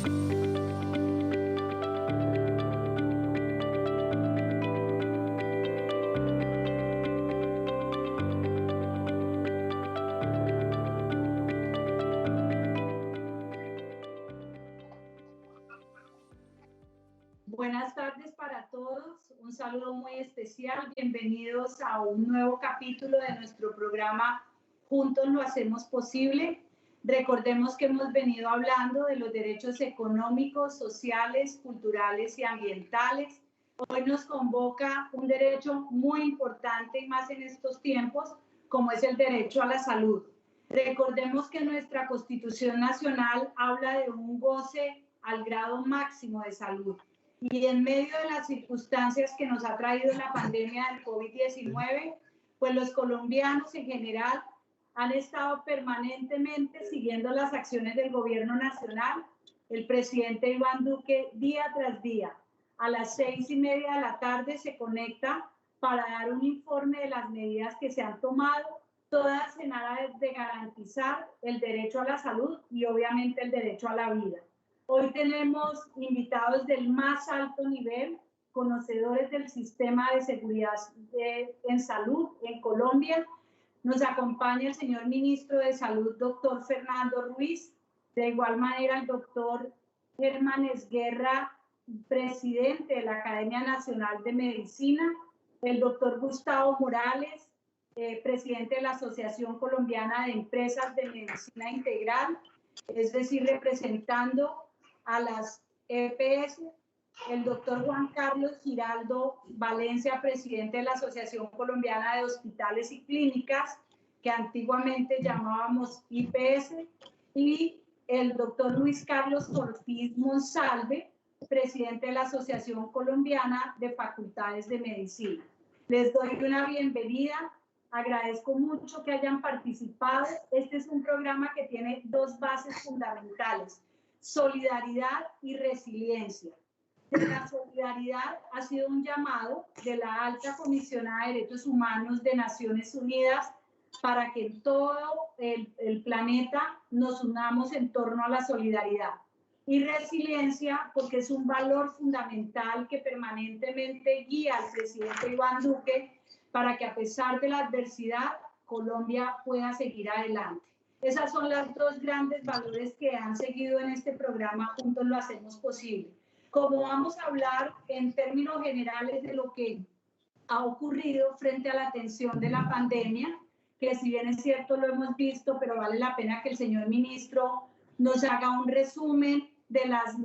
Buenas tardes para todos, un saludo muy especial, bienvenidos a un nuevo capítulo de nuestro programa Juntos lo hacemos posible. Recordemos que hemos venido hablando de los derechos económicos, sociales, culturales y ambientales. Hoy nos convoca un derecho muy importante y más en estos tiempos, como es el derecho a la salud. Recordemos que nuestra Constitución Nacional habla de un goce al grado máximo de salud. Y en medio de las circunstancias que nos ha traído la pandemia del COVID-19, pues los colombianos en general han estado permanentemente siguiendo las acciones del gobierno nacional. El presidente Iván Duque día tras día a las 6:30 de la tarde se conecta para dar un informe de las medidas que se han tomado, todas en aras de garantizar el derecho a la salud y obviamente el derecho a la vida. Hoy tenemos invitados del más alto nivel, conocedores del sistema de seguridad en salud en Colombia. Nos acompaña el señor ministro de Salud, doctor Fernando Ruiz. De igual manera, el doctor Germán Esguerra, presidente de la Academia Nacional de Medicina. El doctor Gustavo Morales, presidente de la Asociación Colombiana de Empresas de Medicina Integral, es decir, representando a las EPS, el doctor Juan Carlos Giraldo Valencia, presidente de la Asociación Colombiana de Hospitales y Clínicas, que antiguamente llamábamos IPS, y el doctor Luis Carlos Ortiz Monsalve, presidente de la Asociación Colombiana de Facultades de Medicina. Les doy una bienvenida, agradezco mucho que hayan participado. Este es un programa que tiene dos bases fundamentales: solidaridad y resiliencia. De la solidaridad ha sido un llamado de la Alta Comisionada de Derechos Humanos de Naciones Unidas para que en todo el planeta nos unamos en torno a la solidaridad. Y resiliencia porque es un valor fundamental que permanentemente guía al presidente Iván Duque para que a pesar de la adversidad, Colombia pueda seguir adelante. Esas son las dos grandes valores que han seguido en este programa Juntos lo hacemos posible. Como vamos a hablar en términos generales de lo que ha ocurrido frente a la atención de la pandemia, que si bien es cierto lo hemos visto, pero vale la pena que el señor ministro nos haga un resumen de las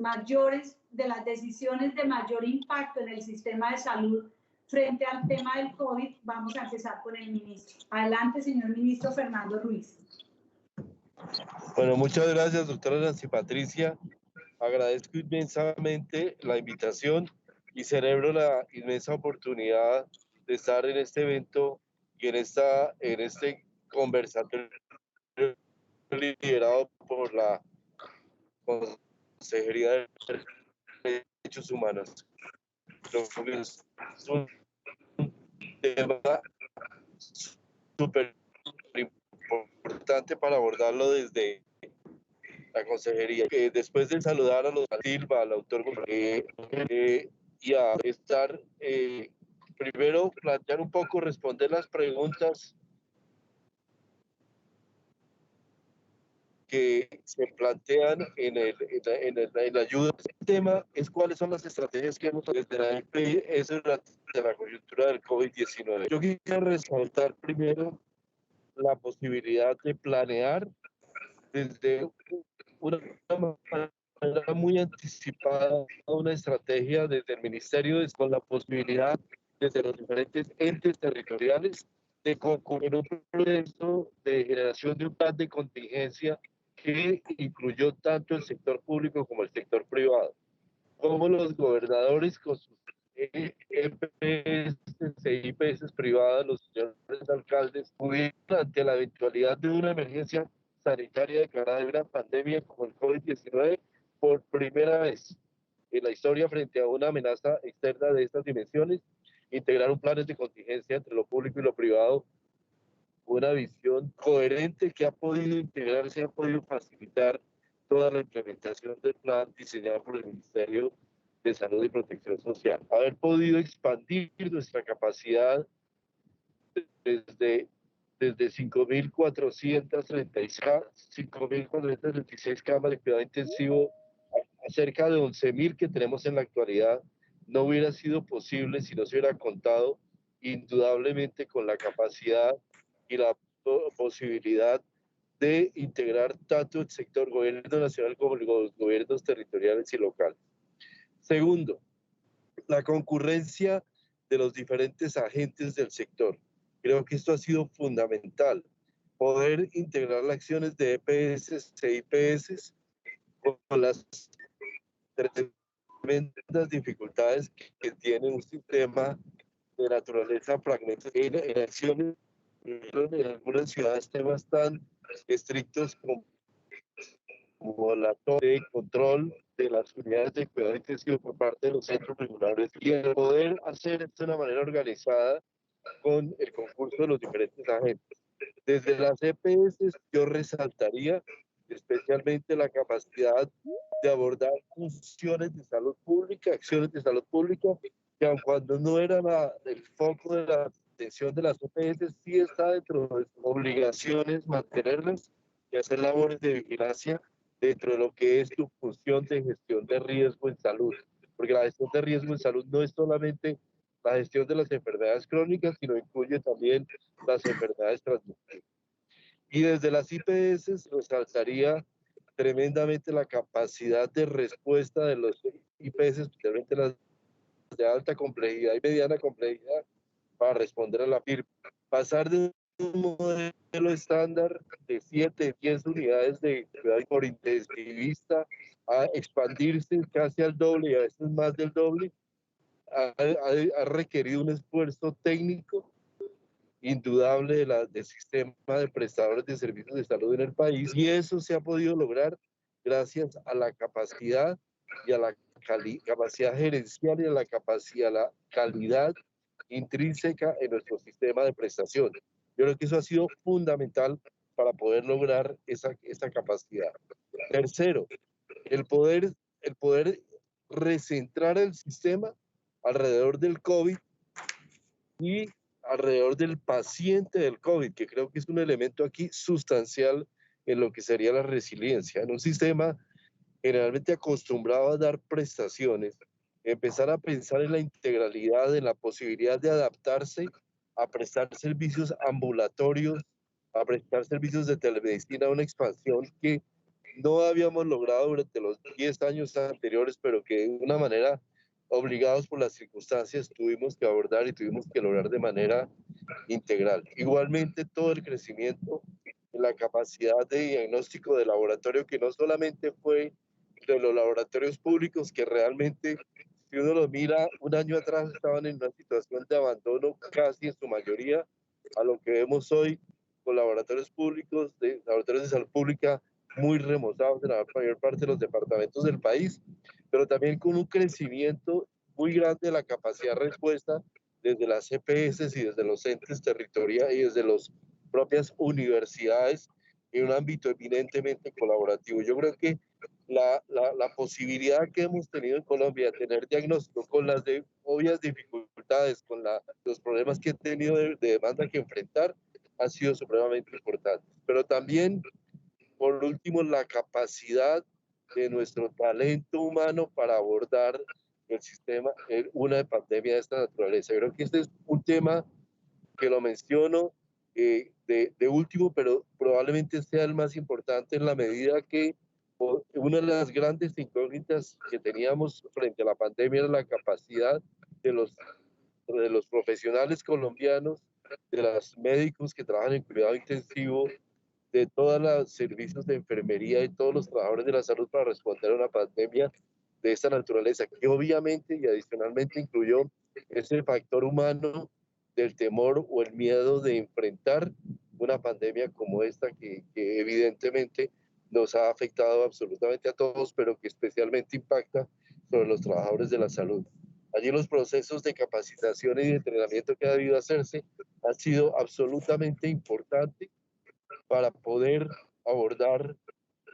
decisiones de mayor impacto en el sistema de salud frente al tema del COVID. Vamos a empezar con el ministro. Adelante, señor ministro Fernando Ruiz. Bueno, muchas gracias, doctora Nancy Patricia. Agradezco inmensamente la invitación y celebro la inmensa oportunidad de estar en este evento y en este conversatorio liderado por la Consejería de Derechos Humanos. Creo que es un tema súper importante para abordarlo desde la consejería. Después de saludar a los Silva, al autor y a estar, primero plantear un poco, responder las preguntas que se plantean en la ayuda. El tema es cuáles son las estrategias que hemos desde la EPS durante la coyuntura del COVID-19. Yo quisiera resaltar primero la posibilidad de planear desde una manera muy anticipada una estrategia desde el Ministerio, con la posibilidad desde los diferentes entes territoriales de concurrir un proceso de generación de un plan de contingencia que incluyó tanto el sector público como el sector privado, como los gobernadores con sus EPS e IPS privadas, los señores alcaldes, pudieron ante la eventualidad de una emergencia sanitaria declarada de una pandemia como el COVID-19 por primera vez en la historia frente a una amenaza externa de estas dimensiones, integrar un plan de contingencia entre lo público y lo privado, una visión coherente que ha podido integrarse, ha podido facilitar toda la implementación del plan diseñado por el Ministerio de Salud y Protección Social. Haber podido expandir nuestra capacidad desde, desde 5.436 camas de cuidado intensivo a cerca de 11.000 que tenemos en la actualidad, no hubiera sido posible si no se hubiera contado indudablemente con la capacidad y la posibilidad de integrar tanto el sector gobierno nacional como los gobiernos territoriales y locales. Segundo, la concurrencia de los diferentes agentes del sector. Creo que esto ha sido fundamental, poder integrar las acciones de EPS e IPS con las tremendas dificultades que tiene un sistema de naturaleza fragmentada en acciones en algunas ciudades temas tan estrictos como la toma de control de las unidades de cuidado intensivo por parte de los centros regulares y el poder hacer esto de una manera organizada con el concurso de los diferentes agentes. Desde las EPS yo resaltaría especialmente la capacidad de abordar funciones de salud pública, acciones de salud pública, que aun cuando no era el foco de la atención de las EPS, sí está dentro de sus obligaciones mantenerlas y hacer labores de vigilancia dentro de lo que es su función de gestión de riesgo en salud. Porque la gestión de riesgo en salud no es solamente la gestión de las enfermedades crónicas, sino incluye también las enfermedades transmisibles. Y desde las IPS resaltaría tremendamente la capacidad de respuesta de los IPS, especialmente las de alta complejidad y mediana complejidad, para responder a la PIRP. Pasar de un modelo estándar de 7, 10 unidades de cuidado por intensivista a expandirse casi al doble y a veces más del doble, ha requerido un esfuerzo técnico indudable del sistema de prestadores de servicios de salud en el país, y eso se ha podido lograr gracias a la capacidad y a la capacidad gerencial y a la capacidad, a la calidad intrínseca en nuestro sistema de prestación. Yo creo que eso ha sido fundamental para poder lograr esa capacidad. Tercero, el poder recentrar el sistema alrededor del COVID y alrededor del paciente del COVID, que creo que es un elemento aquí sustancial en lo que sería la resiliencia. En un sistema generalmente acostumbrado a dar prestaciones, empezar a pensar en la integralidad, en la posibilidad de adaptarse a prestar servicios ambulatorios, a prestar servicios de telemedicina, una expansión que no habíamos logrado durante los 10 años anteriores, pero que de una manera obligados por las circunstancias tuvimos que abordar y tuvimos que lograr de manera integral. Igualmente todo el crecimiento en la capacidad de diagnóstico de laboratorio, que no solamente fue de los laboratorios públicos, que realmente, si uno lo mira, un año atrás estaban en una situación de abandono casi en su mayoría, a lo que vemos hoy con laboratorios públicos, laboratorios de salud pública muy remozados en la mayor parte de los departamentos del país, pero también con un crecimiento muy grande de la capacidad de respuesta desde las EPS y desde los entes territoriales y desde las propias universidades en un ámbito eminentemente colaborativo. Yo creo que la posibilidad que hemos tenido en Colombia de tener diagnóstico con las obvias dificultades, con los problemas que he tenido de demanda que enfrentar, ha sido supremamente importante. Pero también, por último, la capacidad de nuestro talento humano para abordar el sistema en una pandemia de esta naturaleza. Yo creo que este es un tema que lo menciono de último, pero probablemente sea el más importante en la medida que una de las grandes incógnitas que teníamos frente a la pandemia era la capacidad de los profesionales colombianos, de los médicos que trabajan en cuidado intensivo, de todos los servicios de enfermería y todos los trabajadores de la salud para responder a una pandemia de esta naturaleza, que obviamente y adicionalmente incluyó ese factor humano del temor o el miedo de enfrentar una pandemia como esta que evidentemente nos ha afectado absolutamente a todos, pero que especialmente impacta sobre los trabajadores de la salud. Allí los procesos de capacitación y de entrenamiento que ha debido hacerse han sido absolutamente importantes para poder abordar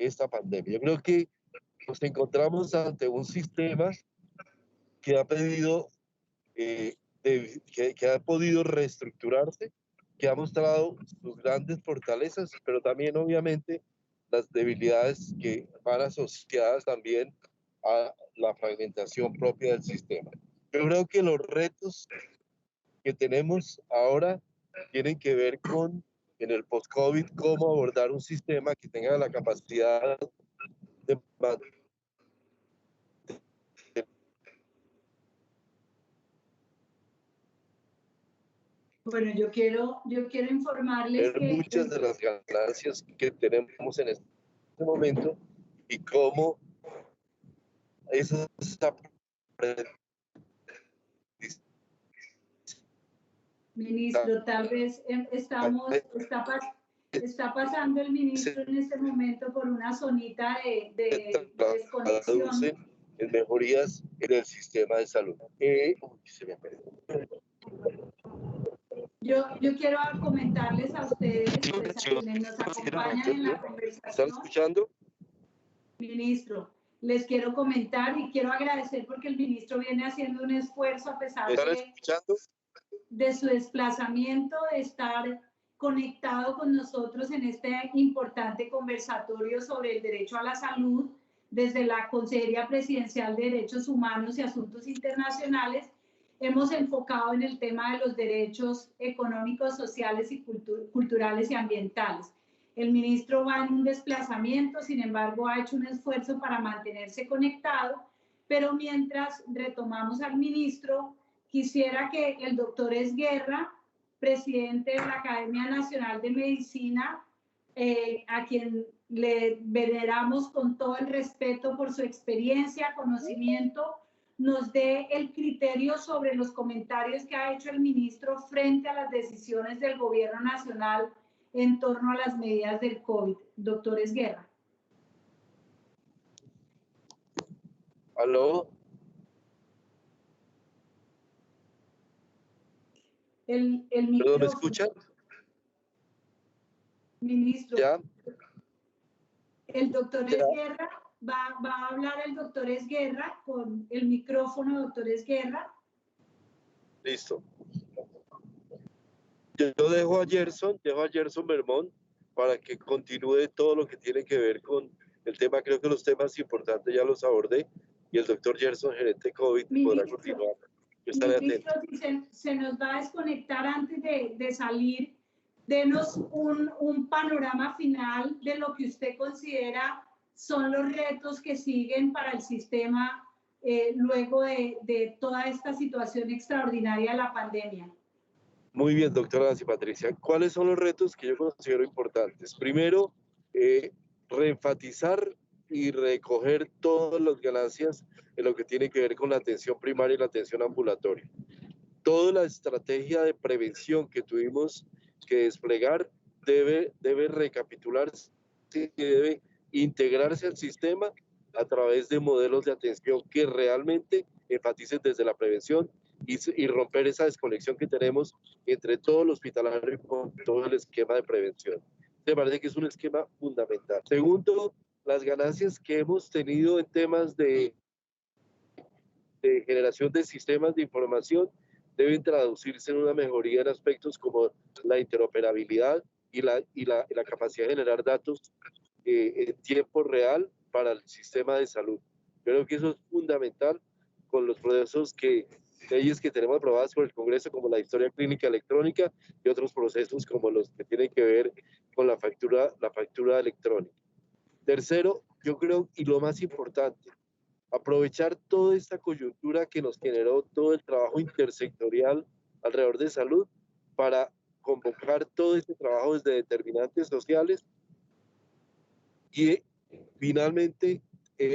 esta pandemia. Yo creo que nos encontramos ante un sistema que ha pedido, que ha podido reestructurarse, que ha mostrado sus grandes fortalezas, pero también obviamente las debilidades que van asociadas también a la fragmentación propia del sistema. Yo creo que los retos que tenemos ahora tienen que ver con, en el post-COVID, cómo abordar un sistema que tenga la capacidad de Bueno, yo quiero informarles ver que muchas de las ganancias que tenemos en este momento y cómo esos ministro, tal vez está pasando el ministro en este momento por una zonita de desconexión. en mejorías en el sistema de salud. Yo quiero comentarles a ustedes, pues, a quienes nos acompañan en la ¿Están conversación, escuchando? ministro, les quiero comentar y quiero agradecer porque el ministro viene haciendo un esfuerzo a pesar ¿Están escuchando? de su desplazamiento, de estar conectado con nosotros en este importante conversatorio sobre el derecho a la salud desde la Consejería Presidencial de Derechos Humanos y Asuntos Internacionales. Hemos enfocado en el tema de los derechos económicos, sociales y culturales y ambientales. El ministro va en un desplazamiento, sin embargo, ha hecho un esfuerzo para mantenerse conectado, pero mientras retomamos al ministro, quisiera que el doctor Esguerra, presidente de la Academia Nacional de Medicina, a quien le veneramos con todo el respeto por su experiencia, conocimiento, nos dé el criterio sobre los comentarios que ha hecho el ministro frente a las decisiones del gobierno nacional en torno a las medidas del COVID. Doctor Esguerra. ¿Aló? El micrófono. ¿Me escuchan? Ministro. ¿Ya? El doctor Esguerra, va a hablar el doctor Esguerra con el micrófono, doctor Esguerra. Listo. Yo dejo a Gerson Bermón para que continúe todo lo que tiene que ver con el tema. Creo que los temas importantes ya los abordé y el doctor Gerson, gerente COVID, podrá continuar. Yo estaré atento. Ministro, si se nos va a desconectar antes de salir, denos un panorama final de lo que usted considera son los retos que siguen para el sistema luego de toda esta situación extraordinaria de la pandemia. Muy bien, doctora Nancy Patricia. ¿Cuáles son los retos que yo considero importantes? Primero, reenfatizar y recoger todas las ganancias en lo que tiene que ver con la atención primaria y la atención ambulatoria. Toda la estrategia de prevención que tuvimos que desplegar debe recapitularse y debe integrarse al sistema a través de modelos de atención que realmente enfaticen desde la prevención y romper esa desconexión que tenemos entre todo el hospitalario y con todo el esquema de prevención. Me parece que es un esquema fundamental. Segundo, las ganancias que hemos tenido en temas de generación de sistemas de información deben traducirse en una mejoría en aspectos como la interoperabilidad y la capacidad de generar datos en tiempo real para el sistema de salud. Creo que eso es fundamental con los procesos leyes que tenemos aprobadas por el Congreso, como la historia clínica electrónica y otros procesos como los que tienen que ver con la factura electrónica. Tercero, yo creo, y lo más importante, aprovechar toda esta coyuntura que nos generó todo el trabajo intersectorial alrededor de salud para convocar todo este trabajo desde determinantes sociales y finalmente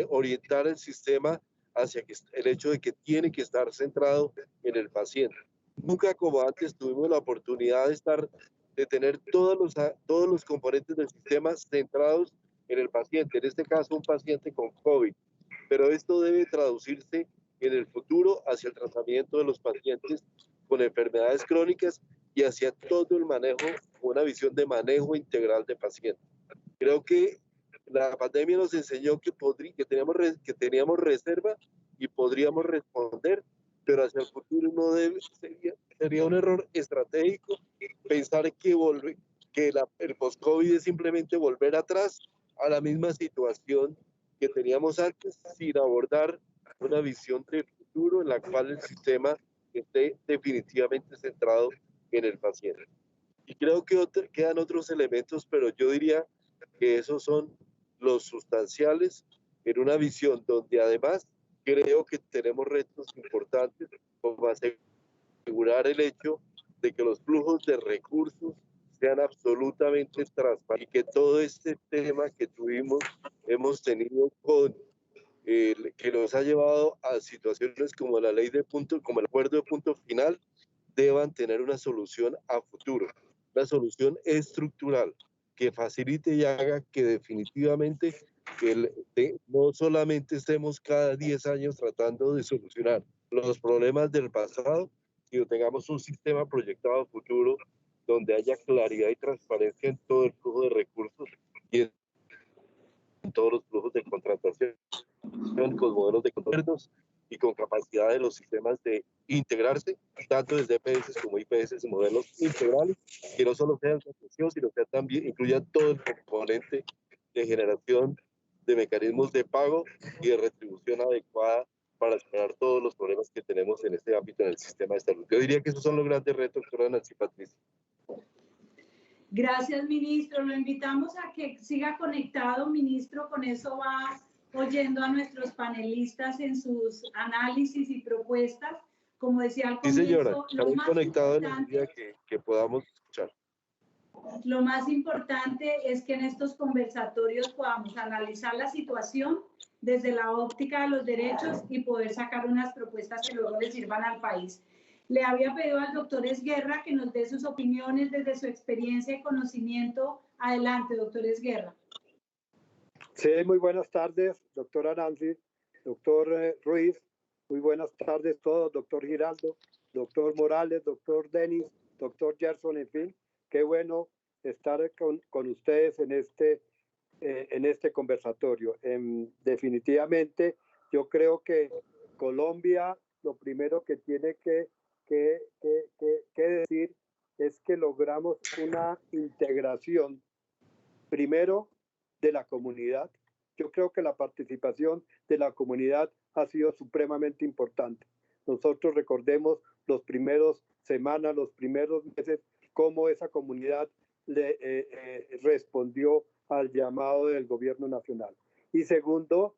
orientar el sistema hacia el hecho de que tiene que estar centrado en el paciente. Nunca como antes tuvimos la oportunidad de tener todos los componentes del sistema centrados en el paciente, en este caso un paciente con COVID. Pero esto debe traducirse en el futuro hacia el tratamiento de los pacientes con enfermedades crónicas y hacia todo el manejo, una visión de manejo integral de pacientes. Creo que La pandemia nos enseñó que teníamos reserva y podríamos responder, pero hacia el futuro sería un error estratégico pensar que el post-COVID es simplemente volver atrás a la misma situación que teníamos antes sin abordar una visión de futuro en la cual el sistema esté definitivamente centrado en el paciente. Y creo que quedan otros elementos, pero yo diría que esos son los sustanciales en una visión donde además creo que tenemos retos importantes como asegurar el hecho de que los flujos de recursos sean absolutamente transparentes y que todo este tema que hemos tenido que nos ha llevado a situaciones como la ley de punto, como el acuerdo de punto final, deban tener una solución a futuro, una solución estructural que facilite y haga que definitivamente no solamente estemos cada 10 años tratando de solucionar los problemas del pasado, sino tengamos un sistema proyectado a futuro donde haya claridad y transparencia en todo el flujo de recursos y en todos los flujos de contratación, con modelos de contratos y con capacidad de los sistemas de integrarse, tanto desde EPS como IPS, modelos integrales, que no solo sean concesión, sino que también incluyan todo el componente de generación de mecanismos de pago y de retribución adecuada para superar todos los problemas que tenemos en este ámbito en el sistema de salud. Yo diría que esos son los grandes retos, doctora Nancy Patricia. Gracias, ministro. Lo invitamos a que siga conectado, ministro. Con eso va oyendo a nuestros panelistas en sus análisis y propuestas. Como decía al comienzo, sí, señora, lo más conectado en la medida que podamos escuchar. Lo más importante es que en estos conversatorios podamos analizar la situación desde la óptica de los derechos y poder sacar unas propuestas que luego le sirvan al país. Le había pedido al doctor Esguerra que nos dé sus opiniones desde su experiencia y conocimiento. Adelante, doctor Esguerra. Sí, muy buenas tardes, doctora Nancy, doctor Ruiz, muy buenas tardes a todos, doctor Giraldo, doctor Morales, doctor Denis, doctor Gerson, en fin, qué bueno estar con ustedes en este conversatorio. Definitivamente, yo creo que Colombia lo primero que tiene que decir es que logramos una integración, primero, de la comunidad. Yo creo que la participación de la comunidad ha sido supremamente importante. Nosotros recordemos los primeros semanas, los primeros meses, cómo esa comunidad respondió al llamado del gobierno nacional. Y segundo,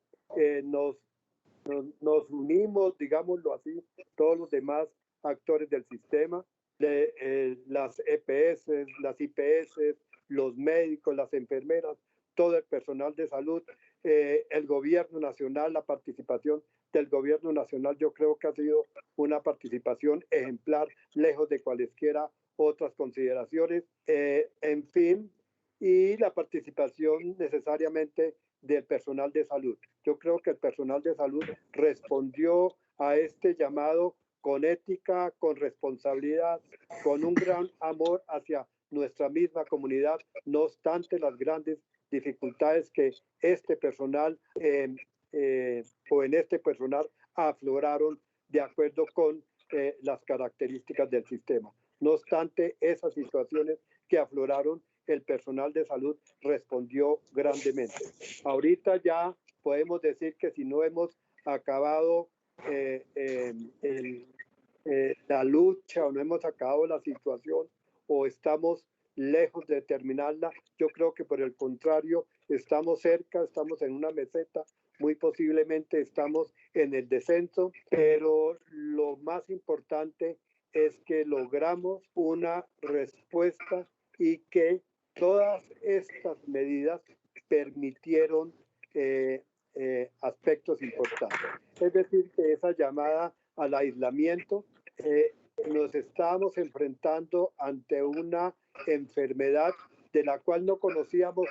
nos unimos, digámoslo así, todos los demás actores del sistema, las EPS, las IPS, los médicos, las enfermeras, todo el personal de salud, el gobierno nacional, la participación del gobierno nacional, yo creo que ha sido una participación ejemplar, lejos de cualesquiera otras consideraciones, en fin, y la participación necesariamente del personal de salud. Yo creo que el personal de salud respondió a este llamado con ética, con responsabilidad, con un gran amor hacia nuestra misma comunidad, no obstante las grandes dificultades que este personal o en este personal afloraron de acuerdo con las características del sistema. No obstante esas situaciones que afloraron, el personal de salud respondió grandemente. Ahorita ya podemos decir que si no hemos acabado la lucha o no hemos acabado la situación o estamos lejos de terminarla, yo creo que por el contrario estamos cerca, estamos en una meseta, muy posiblemente estamos en el descenso, pero lo más importante es que logramos una respuesta y que todas estas medidas permitieron aspectos importantes. Es decir, que esa llamada al aislamiento, nos estábamos enfrentando ante una enfermedad de la cual no conocíamos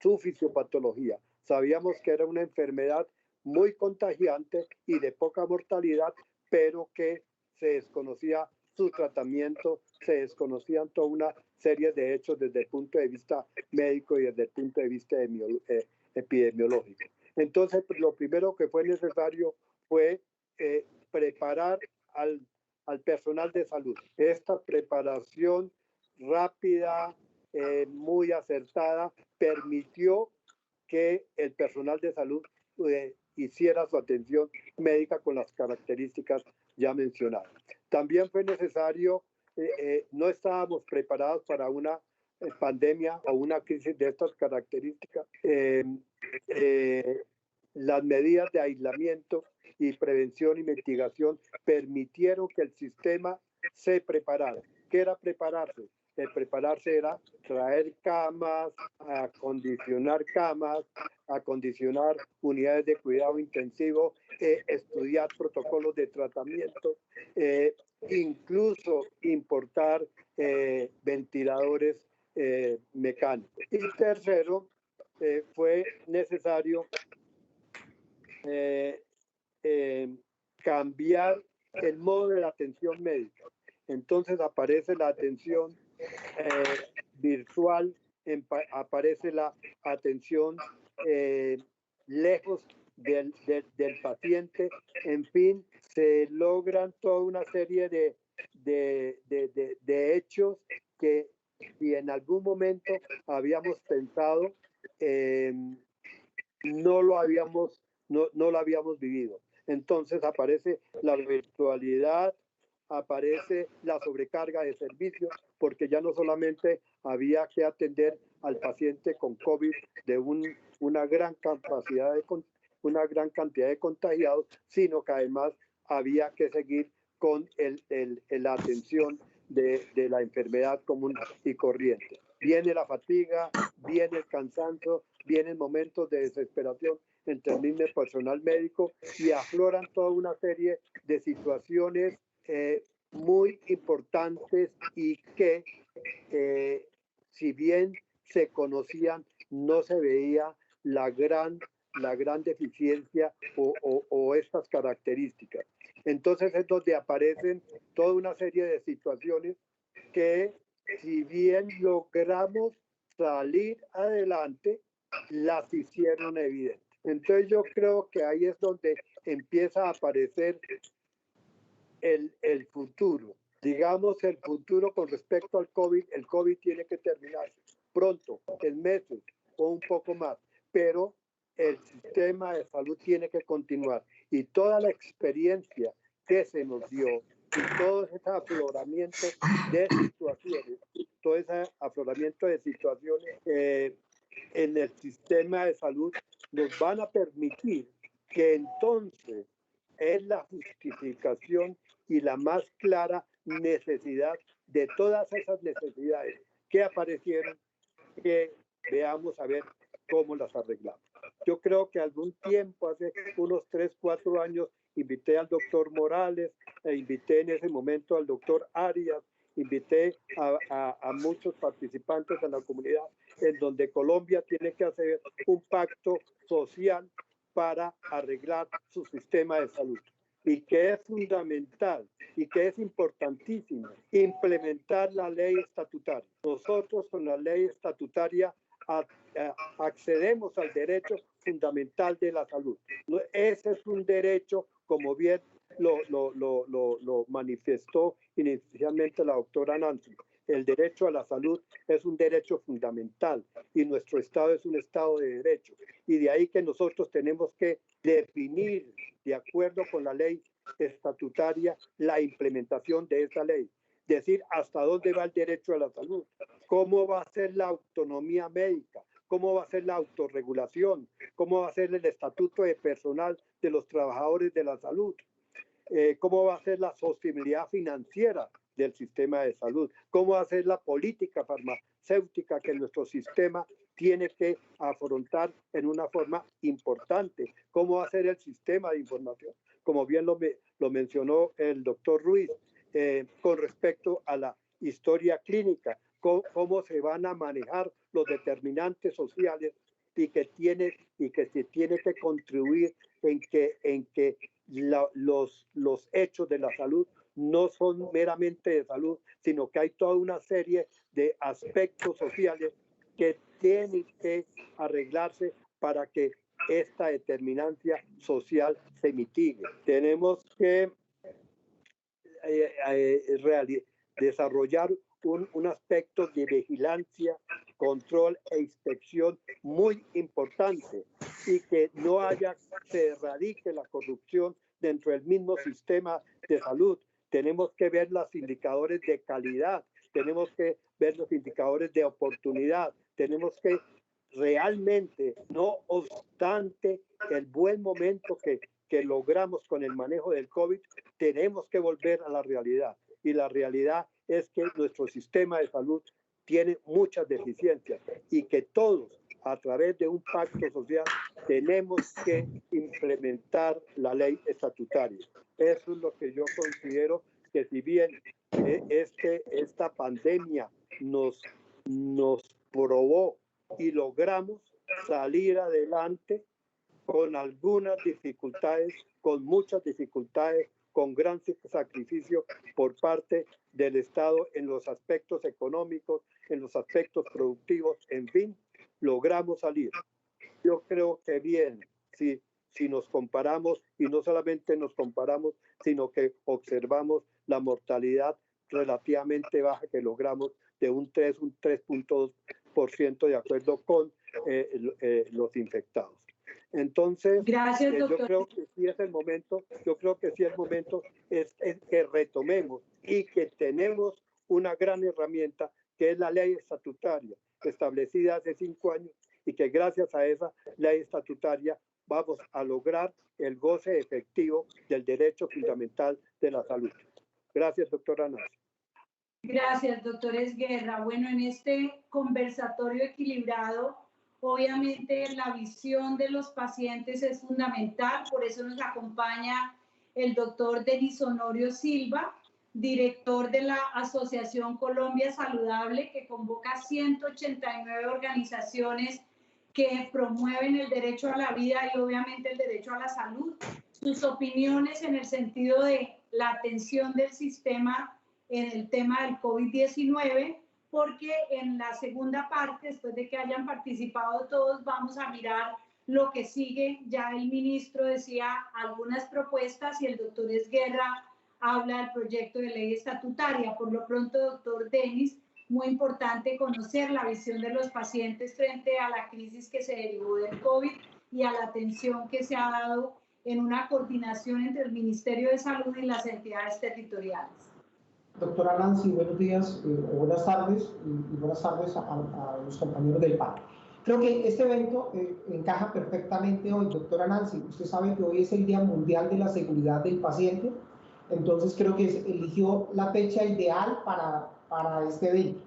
su fisiopatología. Sabíamos que era una enfermedad muy contagiante y de poca mortalidad, pero que se desconocía su tratamiento, se desconocían toda una serie de hechos desde el punto de vista médico y desde el punto de vista epidemiológico. Entonces, lo primero que fue necesario fue preparar al personal de salud. Esta preparación rápida, muy acertada, permitió que el personal de salud hiciera su atención médica con las características ya mencionadas. También fue necesario, no estábamos preparados para una pandemia o una crisis de estas características. Las medidas de aislamiento y prevención y mitigación permitieron que el sistema se preparara. ¿Qué era prepararse? El prepararse era traer camas, acondicionar unidades de cuidado intensivo, estudiar protocolos de tratamiento, incluso importar ventiladores mecánicos. Y tercero, fue necesario cambiar el modo de la atención médica. Entonces aparece la atención virtual, aparece la atención lejos del paciente. En fin, se logran toda una serie de hechos que si en algún momento habíamos pensado, no lo habíamos vivido. Entonces aparece la virtualidad, aparece la sobrecarga de servicios, porque ya no solamente había que atender al paciente con COVID de una gran cantidad de contagiados, sino que además había que seguir con la atención de la enfermedad común y corriente. Viene la fatiga, viene el cansancio, vienen momentos de desesperación entre el mismo personal médico y afloran toda una serie de situaciones muy importantes y que si bien se conocían, no se veía la gran deficiencia o estas características. Entonces es donde aparecen toda una serie de situaciones que si bien logramos salir adelante, las hicieron evidentes. Entonces yo creo que ahí es donde empieza a aparecer el futuro. Digamos, el futuro con respecto al COVID. El COVID tiene que terminar pronto, en meses o un poco más, pero el sistema de salud tiene que continuar. Y toda la experiencia que se nos dio y todo ese afloramiento de situaciones, en el sistema de salud nos van a permitir que entonces es la justificación y la más clara necesidad de todas esas necesidades que aparecieron, que veamos a ver cómo las arreglamos. Yo creo que algún tiempo, hace unos 3, 4 años, invité al doctor Morales, invité en ese momento al doctor Arias, invité a muchos participantes de la comunidad, en donde Colombia tiene que hacer un pacto social para arreglar su sistema de salud. Y que es fundamental y que es importantísimo implementar la ley estatutaria. Nosotros con la ley estatutaria accedemos al derecho fundamental de la salud. Ese es un derecho, como bien lo manifestó inicialmente la doctora Nancy. El derecho a la salud es un derecho fundamental y nuestro Estado es un Estado de derecho. Y de ahí que nosotros tenemos que definir, de acuerdo con la ley estatutaria, la implementación de esa ley. Decir hasta dónde va el derecho a la salud, cómo va a ser la autonomía médica, cómo va a ser la autorregulación, cómo va a ser el estatuto de personal de los trabajadores de la salud, cómo va a ser la sostenibilidad financiera del sistema de salud, cómo va a ser la política farmacéutica que nuestro sistema tiene que afrontar en una forma importante, cómo va a ser el sistema de información, como bien lo mencionó el doctor Ruiz, con respecto a la historia clínica, cómo se van a manejar los determinantes sociales y que se tiene que contribuir en que los hechos de la salud no son meramente de salud, sino que hay toda una serie de aspectos sociales que tienen que arreglarse para que esta determinancia social se mitigue. Tenemos que desarrollar un aspecto de vigilancia, control e inspección muy importante, y que no se erradique la corrupción dentro del mismo sistema de salud. Tenemos que ver los indicadores de calidad, tenemos que ver los indicadores de oportunidad, tenemos que realmente, no obstante el buen momento que logramos con el manejo del COVID, tenemos que volver a la realidad. Y la realidad es que nuestro sistema de salud tiene muchas deficiencias y que todos, a través de un pacto social, tenemos que implementar la ley estatutaria. Eso es lo que yo considero, que si bien esta pandemia nos probó y logramos salir adelante con algunas dificultades, con muchas dificultades, con gran sacrificio por parte del Estado en los aspectos económicos, en los aspectos productivos, en fin, logramos salir. Yo creo que bien, si nos comparamos, y no solamente nos comparamos, sino que observamos la mortalidad relativamente baja que logramos de un 3.2% de acuerdo con los infectados. Entonces, gracias, yo creo que sí es el momento, es que retomemos, y que tenemos una gran herramienta que es la ley estatutaria, establecida hace 5 años, y que gracias a esa ley estatutaria vamos a lograr el goce efectivo del derecho fundamental de la salud. Gracias, doctora Nancy. Gracias, doctor Esguerra. Bueno, en este conversatorio equilibrado, obviamente la visión de los pacientes es fundamental, por eso nos acompaña el doctor Denis Honorio Silva, director de la Asociación Colombia Saludable, que convoca 189 organizaciones que promueven el derecho a la vida y obviamente el derecho a la salud. Sus opiniones en el sentido de la atención del sistema en el tema del COVID-19, porque en la segunda parte, después de que hayan participado todos, vamos a mirar lo que sigue. Ya el ministro decía algunas propuestas y el doctor Esguerra habla del proyecto de ley estatutaria. Por lo pronto, doctor Denis, muy importante conocer la visión de los pacientes frente a la crisis que se derivó del COVID y a la atención que se ha dado en una coordinación entre el Ministerio de Salud y las entidades territoriales. Doctora Nancy, buenos días o buenas tardes, y buenas tardes a los compañeros del panel. Creo que este evento encaja perfectamente hoy. Doctora Nancy, usted sabe que hoy es el Día Mundial de la Seguridad del Paciente, entonces creo que eligió la fecha ideal para este evento.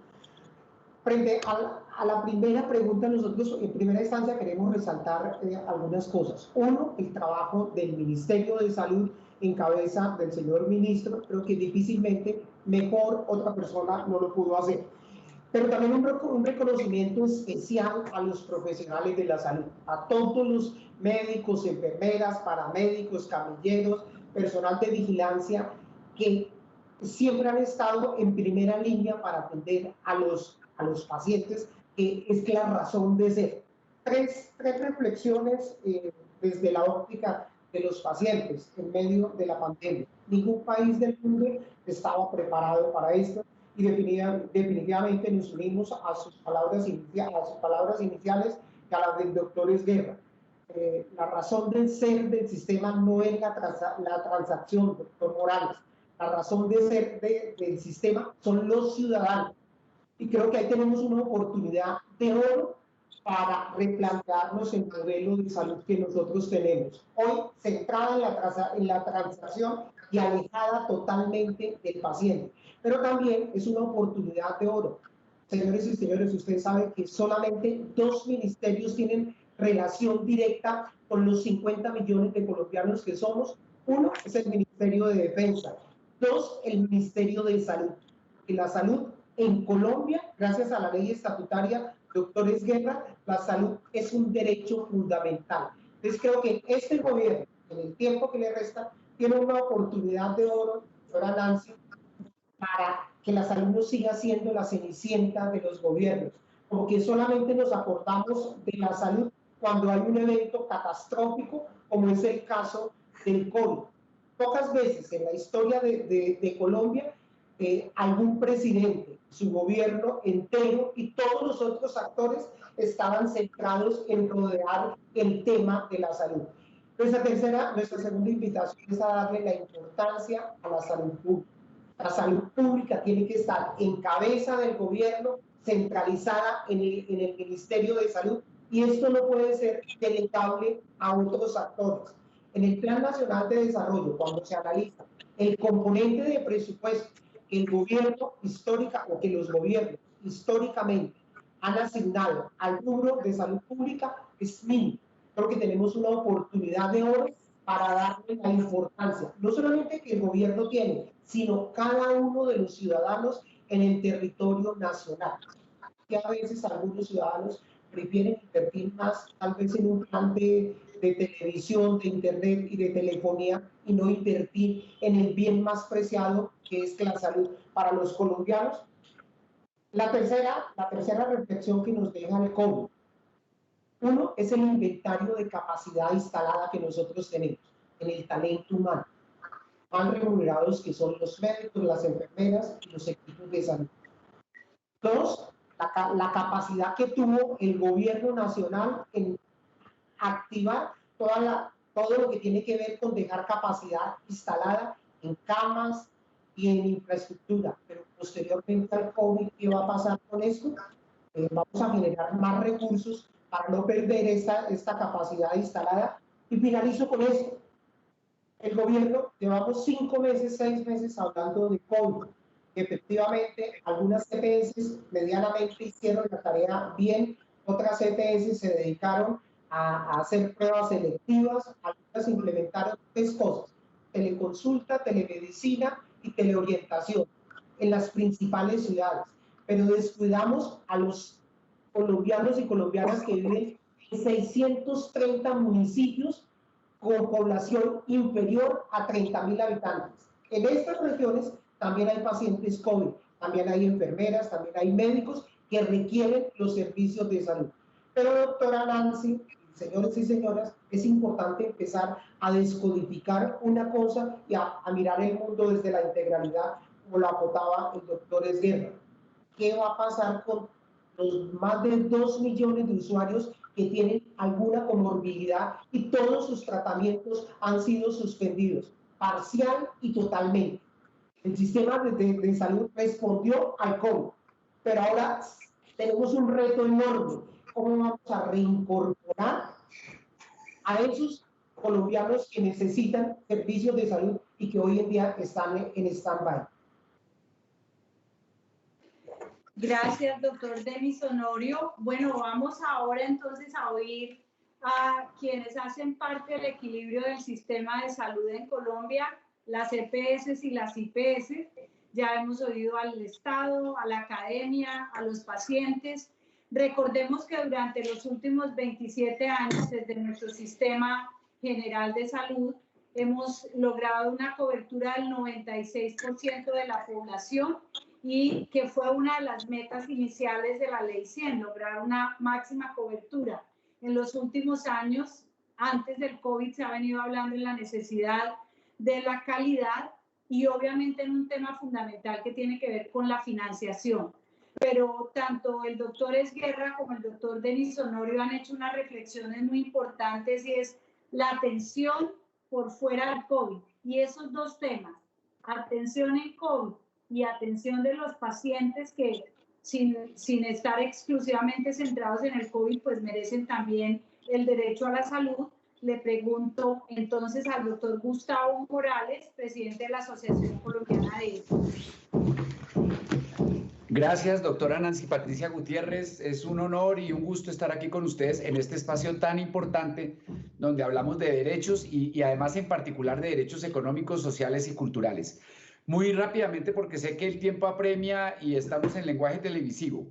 Frente a la primera pregunta, nosotros en primera instancia queremos resaltar algunas cosas. Uno, el trabajo del Ministerio de Salud en cabeza del señor ministro. Creo que difícilmente mejor otra persona no lo pudo hacer. Pero también un reconocimiento especial a los profesionales de la salud, a todos los médicos, enfermeras, paramédicos, camilleros, personal de vigilancia, que siempre han estado en primera línea para atender a los pacientes, que es la razón de ser. Tres reflexiones desde la óptica de los pacientes en medio de la pandemia. Ningún país del mundo estaba preparado para esto, y definitivamente nos unimos a sus palabras iniciales y a las del doctor Esguerra. La razón de ser del sistema no es la transacción, doctor Morales. La razón de ser del sistema son los ciudadanos. Y creo que ahí tenemos una oportunidad de oro para replantearnos el modelo de salud que nosotros tenemos. Hoy centrada en la transacción y alejada totalmente del paciente. Pero también es una oportunidad de oro. Señores y señores, ustedes saben que solamente 2 ministerios tienen relación directa con los 50 millones de colombianos que somos. Uno es el Ministerio de Defensa. 2, el Ministerio de Salud. Y la salud en Colombia, gracias a la ley estatutaria, doctor Esguerra, la salud es un derecho fundamental. Entonces creo que este gobierno, en el tiempo que le resta, tiene una oportunidad de oro, doctora Nancy, para que la salud no siga siendo la cenicienta de los gobiernos, como que solamente nos acordamos de la salud cuando hay un evento catastrófico, como es el caso del COVID. Pocas veces en la historia de Colombia, algún presidente, su gobierno entero y todos los otros actores estaban centrados en rodear el tema de la salud. Nuestra segunda invitación es a darle la importancia a la salud pública. La salud pública tiene que estar en cabeza del gobierno, centralizada en el Ministerio de Salud, y esto no puede ser delegable a otros actores. En el Plan Nacional de Desarrollo, cuando se analiza el componente de presupuesto que el gobierno histórica o que los gobiernos históricamente han asignado al rubro de salud pública, es mínimo. Creo que tenemos una oportunidad de oro para darle la importancia, no solamente que el gobierno tiene, sino cada uno de los ciudadanos en el territorio nacional. Que a veces algunos ciudadanos prefieren invertir más, tal vez en un plan de televisión, de internet y de telefonía, y no invertir en el bien más preciado, que es la salud para los colombianos. La tercera reflexión que nos deja el COVID. Uno es el inventario de capacidad instalada que nosotros tenemos en el talento humano, más remunerados que son los médicos, las enfermeras y los equipos de salud. Dos, la capacidad que tuvo el gobierno nacional en activar todo lo que tiene que ver con dejar capacidad instalada en camas y en infraestructura. Pero posteriormente al COVID, ¿qué va a pasar con esto? Vamos a generar más recursos para no perder esta capacidad instalada. Y finalizo con esto. El gobierno, llevamos 5 meses, 6 meses hablando de COVID. Efectivamente, algunas EPS medianamente hicieron la tarea bien, otras EPS se dedicaron a hacer pruebas selectivas, algunas implementaron 3 cosas: teleconsulta, telemedicina y teleorientación en las principales ciudades, pero descuidamos a los colombianos y colombianas que viven en 630 municipios con población inferior a 30.000 habitantes. En estas regiones también hay pacientes COVID, también hay enfermeras, también hay médicos que requieren los servicios de salud. Pero, doctora Nancy, señores y señoras, es importante empezar a descodificar una cosa y a mirar el mundo desde la integralidad, como lo acotaba el doctor Esguerra. ¿Qué va a pasar con los más de 2 millones de usuarios que tienen alguna comorbilidad y todos sus tratamientos han sido suspendidos, parcial y totalmente? El sistema de salud respondió al COVID, pero ahora tenemos un reto enorme. ¿Cómo vamos a reincorporar a esos colombianos que necesitan servicios de salud y que hoy en día están en stand-by? Gracias, doctor Denis Honorio. Bueno, vamos ahora entonces a oír a quienes hacen parte del equilibrio del sistema de salud en Colombia, las EPS y las IPS. Ya hemos oído al Estado, a la academia, a los pacientes. Recordemos que durante los últimos 27 años, desde nuestro sistema general de salud, hemos logrado una cobertura del 96% de la población, y que fue una de las metas iniciales de la Ley 100, lograr una máxima cobertura. En los últimos años, antes del COVID, se ha venido hablando de la necesidad de la calidad y obviamente en un tema fundamental que tiene que ver con la financiación. Pero tanto el doctor Esguerra como el doctor Denis Honorio han hecho unas reflexiones muy importantes, y es la atención por fuera del COVID. Y esos dos temas, atención en COVID y atención de los pacientes que sin estar exclusivamente centrados en el COVID, pues merecen también el derecho a la salud. Le pregunto entonces al doctor Gustavo Morales, presidente de la Asociación Colombiana de EPS. Gracias, doctora Nancy Patricia Gutiérrez. Es un honor y un gusto estar aquí con ustedes en este espacio tan importante donde hablamos de derechos y además en particular de derechos económicos, sociales y culturales. Muy rápidamente, porque sé que el tiempo apremia y estamos en lenguaje televisivo.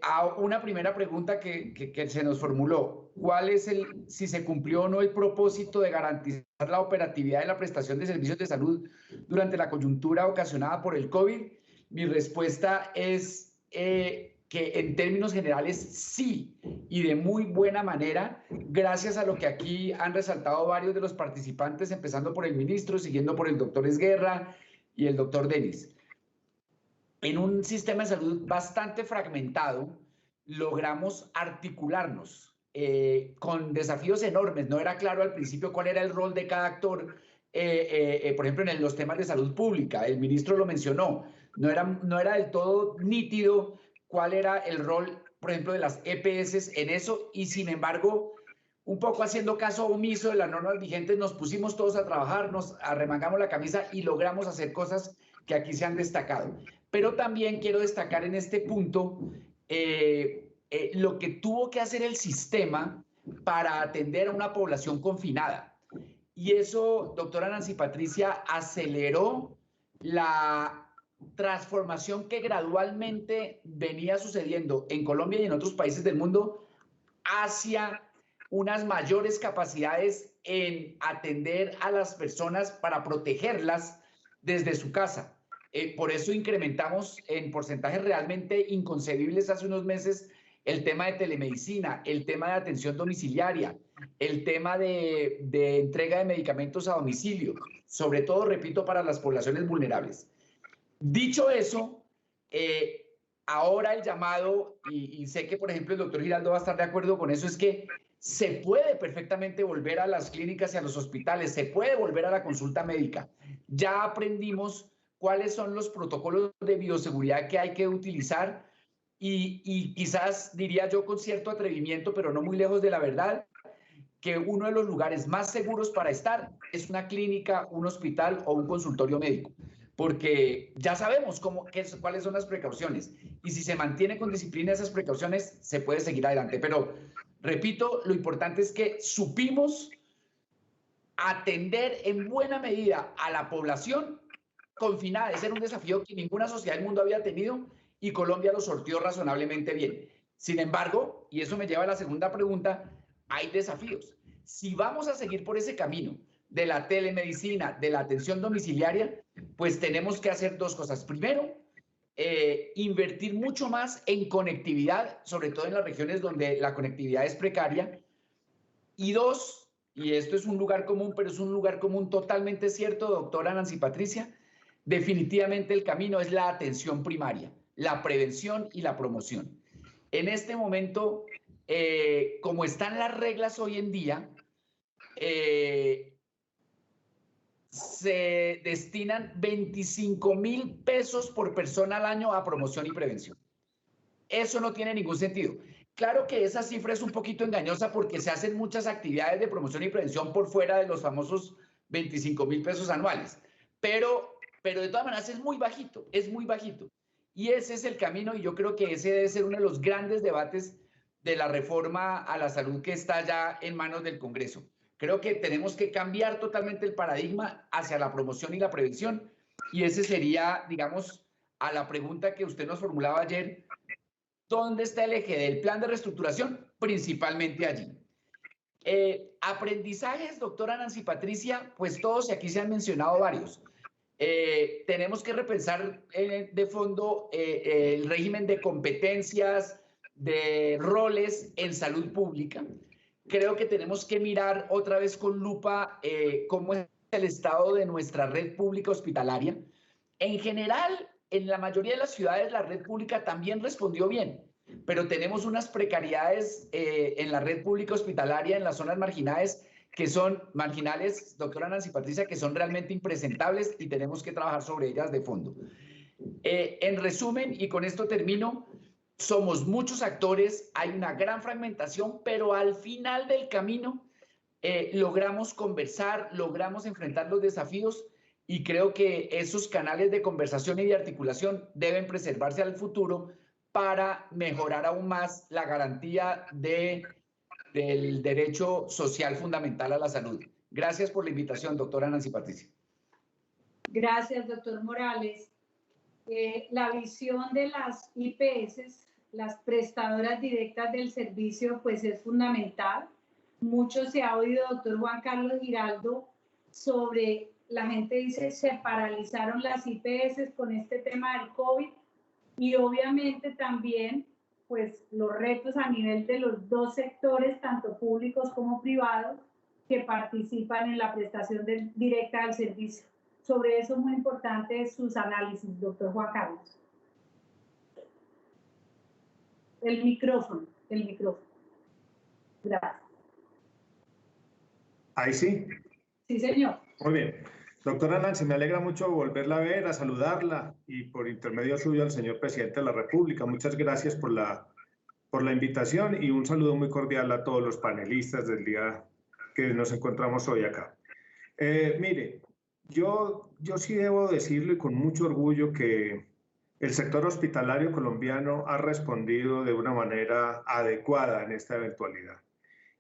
A una primera pregunta que se nos formuló: ¿cuál es si se cumplió o no el propósito de garantizar la operatividad de la prestación de servicios de salud durante la coyuntura ocasionada por el COVID? Mi respuesta es que en términos generales sí, y de muy buena manera, gracias a lo que aquí han resaltado varios de los participantes, empezando por el ministro, siguiendo por el doctor Esguerra y el doctor Denis. En un sistema de salud bastante fragmentado, logramos articularnos con desafíos enormes. No era claro al principio cuál era el rol de cada actor, por ejemplo, en los temas de salud pública. El ministro lo mencionó. No era del todo nítido cuál era el rol, por ejemplo, de las EPS en eso, y sin embargo, un poco haciendo caso omiso de las normas vigentes, nos pusimos todos a trabajar, nos arremangamos la camisa y logramos hacer cosas que aquí se han destacado. Pero también quiero destacar en este punto lo que tuvo que hacer el sistema para atender a una población confinada. Y eso, doctora Nancy Patricia, aceleró la transformación que gradualmente venía sucediendo en Colombia y en otros países del mundo hacia unas mayores capacidades en atender a las personas para protegerlas desde su casa. Por eso incrementamos en porcentajes realmente inconcebibles hace unos meses el tema de telemedicina, el tema de atención domiciliaria, el tema de entrega de medicamentos a domicilio, sobre todo, repito, para las poblaciones vulnerables. Dicho eso, ahora el llamado, y sé que por ejemplo el doctor Giraldo va a estar de acuerdo con eso, es que se puede perfectamente volver a las clínicas y a los hospitales, se puede volver a la consulta médica. Ya aprendimos cuáles son los protocolos de bioseguridad que hay que utilizar y quizás diría yo con cierto atrevimiento, pero no muy lejos de la verdad, que uno de los lugares más seguros para estar es una clínica, un hospital o un consultorio médico, porque ya sabemos cuáles son las precauciones y si se mantiene con disciplina esas precauciones se puede seguir adelante. Pero repito, lo importante es que supimos atender en buena medida a la población confinada. Ese era un desafío que ninguna sociedad del mundo había tenido y Colombia lo sortió razonablemente bien. Sin embargo, y eso me lleva a la segunda pregunta, hay desafíos. Si vamos a seguir por ese camino de la telemedicina, de la atención domiciliaria, pues tenemos que hacer dos cosas. Primero, invertir mucho más en conectividad, sobre todo en las regiones donde la conectividad es precaria. Y dos, y esto es un lugar común, pero es un lugar común totalmente cierto, doctora Nancy Patricia, definitivamente el camino es la atención primaria, la prevención y la promoción. En este momento, como están las reglas hoy en día, se destinan 25.000 pesos por persona al año a promoción y prevención. Eso no tiene ningún sentido. Claro que esa cifra es un poquito engañosa porque se hacen muchas actividades de promoción y prevención por fuera de los famosos 25.000 pesos anuales, pero de todas maneras es muy bajito, es muy bajito. Y ese es el camino y yo creo que ese debe ser uno de los grandes debates de la reforma a la salud que está ya en manos del Congreso. Creo que tenemos que cambiar totalmente el paradigma hacia la promoción y la prevención y ese sería, digamos, a la pregunta que usted nos formulaba ayer, ¿dónde está el eje del plan de reestructuración? Principalmente allí. Aprendizajes, doctora Nancy Patricia, pues todos y aquí se han mencionado varios. Tenemos que repensar de fondo el régimen de competencias, de roles en salud pública. Creo que tenemos que mirar otra vez con lupa cómo es el estado de nuestra red pública hospitalaria. En general, en la mayoría de las ciudades la red pública también respondió bien, pero tenemos unas precariedades en la red pública hospitalaria en las zonas marginales, doctora Nancy Patricia, que son realmente impresentables y tenemos que trabajar sobre ellas de fondo. En resumen, y con esto termino, somos muchos actores, hay una gran fragmentación, pero al final del camino logramos conversar, logramos enfrentar los desafíos y creo que esos canales de conversación y de articulación deben preservarse al futuro para mejorar aún más la garantía del derecho social fundamental a la salud. Gracias por la invitación, doctora Nancy Patricia. Gracias, doctor Morales. La visión de las IPS, las prestadoras directas del servicio, pues es fundamental. Mucho se ha oído, doctor Juan Carlos Giraldo, sobre, la gente dice, se paralizaron las IPS con este tema del COVID y obviamente también pues los retos a nivel de los dos sectores, tanto públicos como privados, que participan en la prestación directa del servicio. Sobre eso es muy importante sus análisis, doctor Juan Carlos. El micrófono. Gracias. Ahí sí. Sí, señor. Muy bien. Doctora Nancy, me alegra mucho volverla a ver, a saludarla y por intermedio suyo al señor presidente de la República. Muchas gracias por la invitación y un saludo muy cordial a todos los panelistas del día que nos encontramos hoy acá. Mire, yo sí debo decirlo y con mucho orgullo que el sector hospitalario colombiano ha respondido de una manera adecuada en esta eventualidad.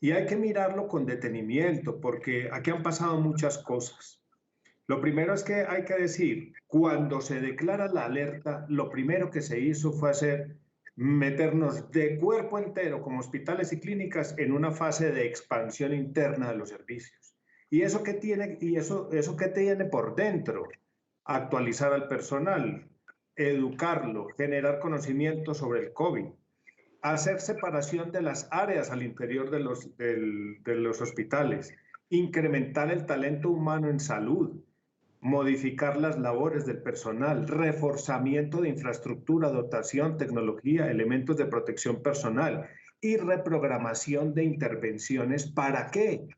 Y hay que mirarlo con detenimiento porque aquí han pasado muchas cosas. Lo primero es que hay que decir, cuando se declara la alerta, lo primero que se hizo fue meternos de cuerpo entero como hospitales y clínicas en una fase de expansión interna de los servicios. ¿Y eso qué tiene? ¿Y eso qué tiene por dentro? Actualizar al personal, educarlo, generar conocimiento sobre el COVID, hacer separación de las áreas al interior de los hospitales, incrementar el talento humano en salud, modificar las labores del personal, reforzamiento de infraestructura, dotación, tecnología, elementos de protección personal y reprogramación de intervenciones. ¿Para qué?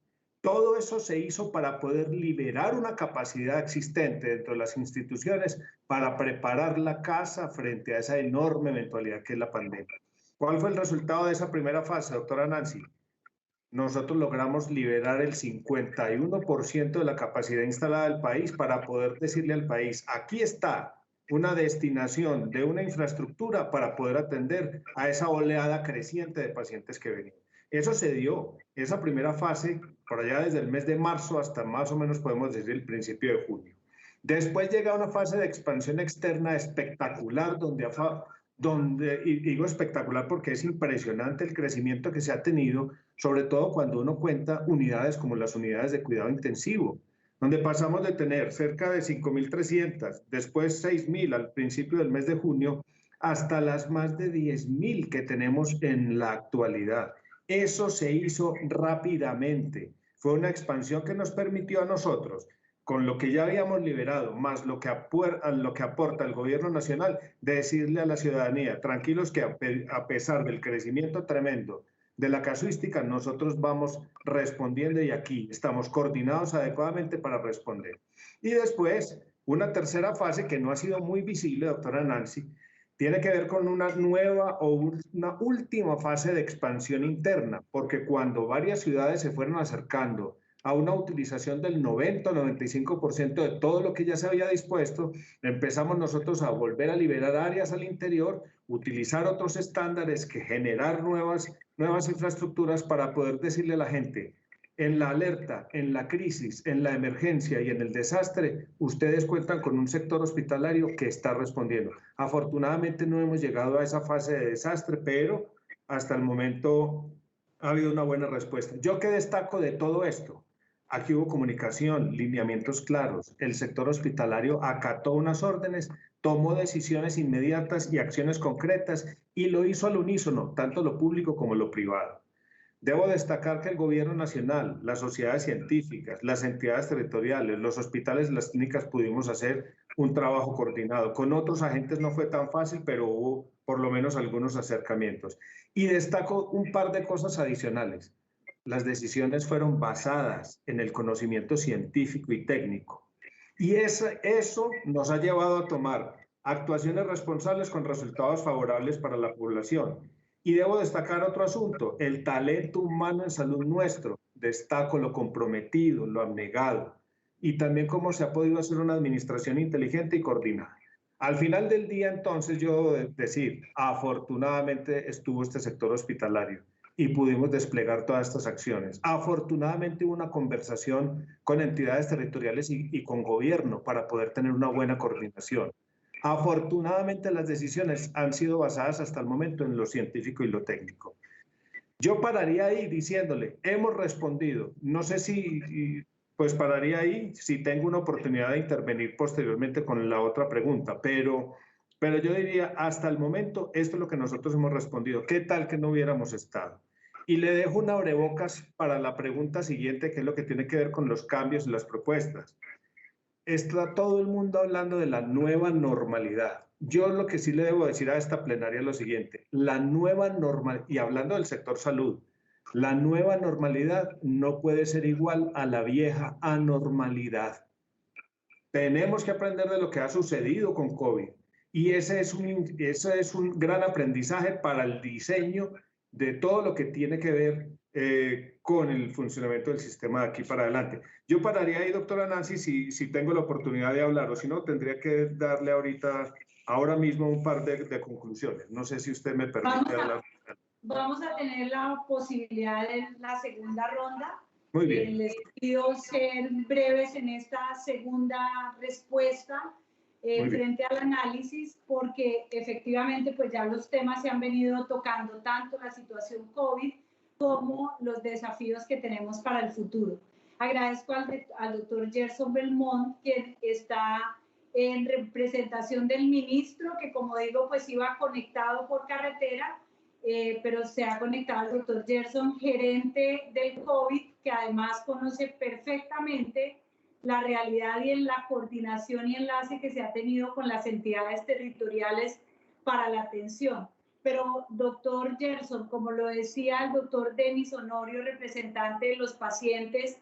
Todo eso se hizo para poder liberar una capacidad existente dentro de las instituciones para preparar la casa frente a esa enorme eventualidad que es la pandemia. ¿Cuál fue el resultado de esa primera fase, doctora Nancy? Nosotros logramos liberar el 51% de la capacidad instalada del país para poder decirle al país, aquí está una destinación de una infraestructura para poder atender a esa oleada creciente de pacientes que venían. Eso se dio, esa primera fase, por allá desde el mes de marzo hasta más o menos podemos decir el principio de junio. Después llega una fase de expansión externa espectacular y digo espectacular porque es impresionante el crecimiento que se ha tenido, sobre todo cuando uno cuenta unidades como las unidades de cuidado intensivo, donde pasamos de tener cerca de 5.300, después 6.000 al principio del mes de junio, hasta las más de 10.000 que tenemos en la actualidad. Eso se hizo rápidamente. Fue una expansión que nos permitió a nosotros, con lo que ya habíamos liberado, más lo que aporta el gobierno nacional, de decirle a la ciudadanía, tranquilos que a pesar del crecimiento tremendo de la casuística, nosotros vamos respondiendo y aquí estamos coordinados adecuadamente para responder. Y después, una tercera fase que no ha sido muy visible, doctora Nancy, tiene que ver con una nueva o una última fase de expansión interna, porque cuando varias ciudades se fueron acercando a una utilización del 90-95% de todo lo que ya se había dispuesto, empezamos nosotros a volver a liberar áreas al interior, utilizar otros estándares, que generar nuevas infraestructuras para poder decirle a la gente, en la alerta, en la crisis, en la emergencia y en el desastre, ustedes cuentan con un sector hospitalario que está respondiendo. Afortunadamente no hemos llegado a esa fase de desastre, pero hasta el momento ha habido una buena respuesta. ¿Yo qué destaco de todo esto? Aquí hubo comunicación, lineamientos claros. El sector hospitalario acató unas órdenes, tomó decisiones inmediatas y acciones concretas y lo hizo al unísono, tanto lo público como lo privado. Debo destacar que el gobierno nacional, las sociedades científicas, las entidades territoriales, los hospitales, las clínicas pudimos hacer un trabajo coordinado. Con otros agentes no fue tan fácil, pero hubo por lo menos algunos acercamientos. Y destaco un par de cosas adicionales. Las decisiones fueron basadas en el conocimiento científico y técnico. Y eso nos ha llevado a tomar actuaciones responsables con resultados favorables para la población. Y debo destacar otro asunto, el talento humano en salud nuestro. Destaco lo comprometido, lo abnegado y también cómo se ha podido hacer una administración inteligente y coordinada. Al final del día, entonces, yo debo decir, afortunadamente estuvo este sector hospitalario y pudimos desplegar todas estas acciones. Afortunadamente hubo una conversación con entidades territoriales y con gobierno para poder tener una buena coordinación. Afortunadamente las decisiones han sido basadas hasta el momento en lo científico y lo técnico. Yo pararía ahí diciéndole, hemos respondido. No sé si, pues pararía ahí si tengo una oportunidad de intervenir posteriormente con la otra pregunta, pero Pero yo diría, hasta el momento, esto es lo que nosotros hemos respondido. ¿Qué tal que no hubiéramos estado? Y le dejo un abrebocas para la pregunta siguiente, que es lo que tiene que ver con los cambios y las propuestas. Está todo el mundo hablando de la nueva normalidad. Yo lo que sí le debo decir a esta plenaria es lo siguiente. La nueva normalidad, y hablando del sector salud, la nueva normalidad no puede ser igual a la vieja anormalidad. Tenemos que aprender de lo que ha sucedido con COVID. Y ese es un gran aprendizaje para el diseño de todo lo que tiene que ver con el funcionamiento del sistema de aquí para adelante. Yo pararía ahí, doctora Nancy, si tengo la oportunidad de hablar, o si no, tendría que darle ahora mismo un par de conclusiones. No sé si usted me permite hablar. Vamos a tener la posibilidad de la segunda ronda. Muy bien. Les pido ser breves en esta segunda respuesta frente al análisis, porque efectivamente pues ya los temas se han venido tocando, tanto la situación COVID como los desafíos que tenemos para el futuro. Agradezco al doctor Gerson Belmont, quien está en representación del ministro, que como digo, pues iba conectado por carretera, pero se ha conectado al doctor Gerson, gerente del COVID, que además conoce perfectamente la realidad y en la coordinación y enlace que se ha tenido con las entidades territoriales para la atención. Pero, doctor Gerson, como lo decía el doctor Denis Honorio, representante de los pacientes,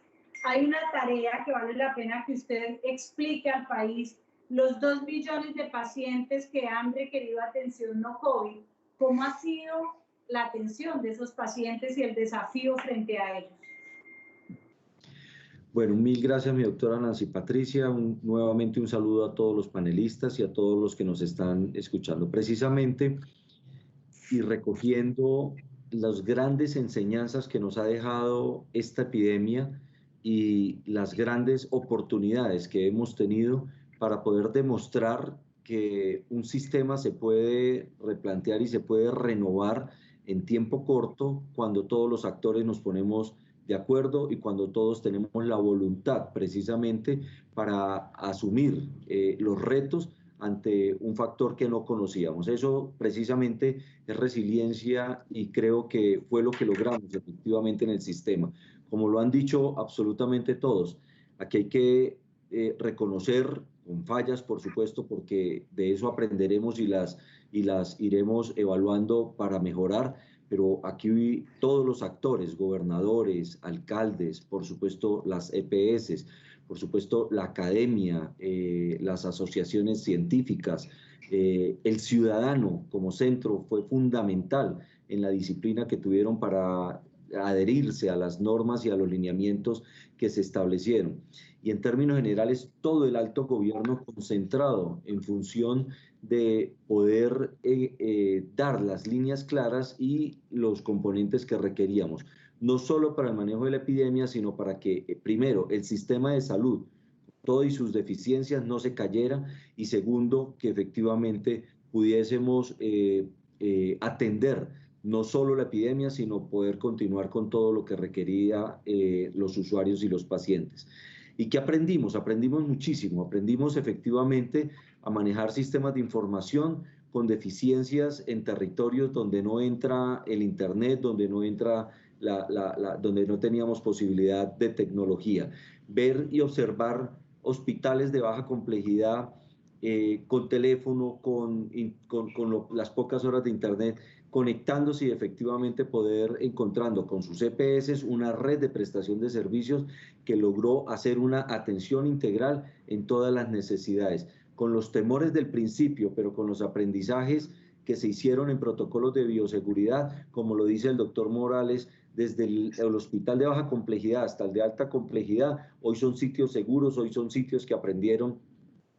hay una tarea que vale la pena que usted explique al país. Los 2 millones de pacientes que han requerido atención no COVID, ¿cómo ha sido la atención de esos pacientes y el desafío frente a ellos? Bueno, mil gracias, mi doctora Nancy Patricia. Nuevamente un saludo a todos los panelistas y a todos los que nos están escuchando. Precisamente, y recogiendo las grandes enseñanzas que nos ha dejado esta epidemia y las grandes oportunidades que hemos tenido para poder demostrar que un sistema se puede replantear y se puede renovar en tiempo corto cuando todos los actores nos ponemos de acuerdo y cuando todos tenemos la voluntad precisamente para asumir los retos ante un factor que no conocíamos. Eso precisamente es resiliencia y creo que fue lo que logramos efectivamente en el sistema. Como lo han dicho absolutamente todos, aquí hay que reconocer con fallas, por supuesto, porque de eso aprenderemos y las iremos evaluando para mejorar, pero aquí todos los actores, gobernadores, alcaldes, por supuesto las EPS, por supuesto la academia, las asociaciones científicas, el ciudadano como centro fue fundamental en la disciplina que tuvieron para adherirse a las normas y a los lineamientos que se establecieron. Y en términos generales, todo el alto gobierno concentrado en función de poder dar las líneas claras y los componentes que requeríamos, no solo para el manejo de la epidemia, sino para que, primero, el sistema de salud, todo y sus deficiencias, no se cayera, y segundo, que efectivamente pudiésemos atender no solo la epidemia, sino poder continuar con todo lo que requería los usuarios y los pacientes. ¿Y qué aprendimos? Aprendimos muchísimo, aprendimos efectivamente a manejar sistemas de información con deficiencias en territorios donde no entra el internet, donde no entra donde no teníamos posibilidad de tecnología. Ver y observar hospitales de baja complejidad con teléfono, con las pocas horas de internet, conectándose y efectivamente poder encontrando con sus EPS una red de prestación de servicios que logró hacer una atención integral en todas las necesidades, con los temores del principio, pero con los aprendizajes que se hicieron en protocolos de bioseguridad, como lo dice el doctor Morales, desde el hospital de baja complejidad hasta el de alta complejidad. Hoy son sitios seguros, hoy son sitios que aprendieron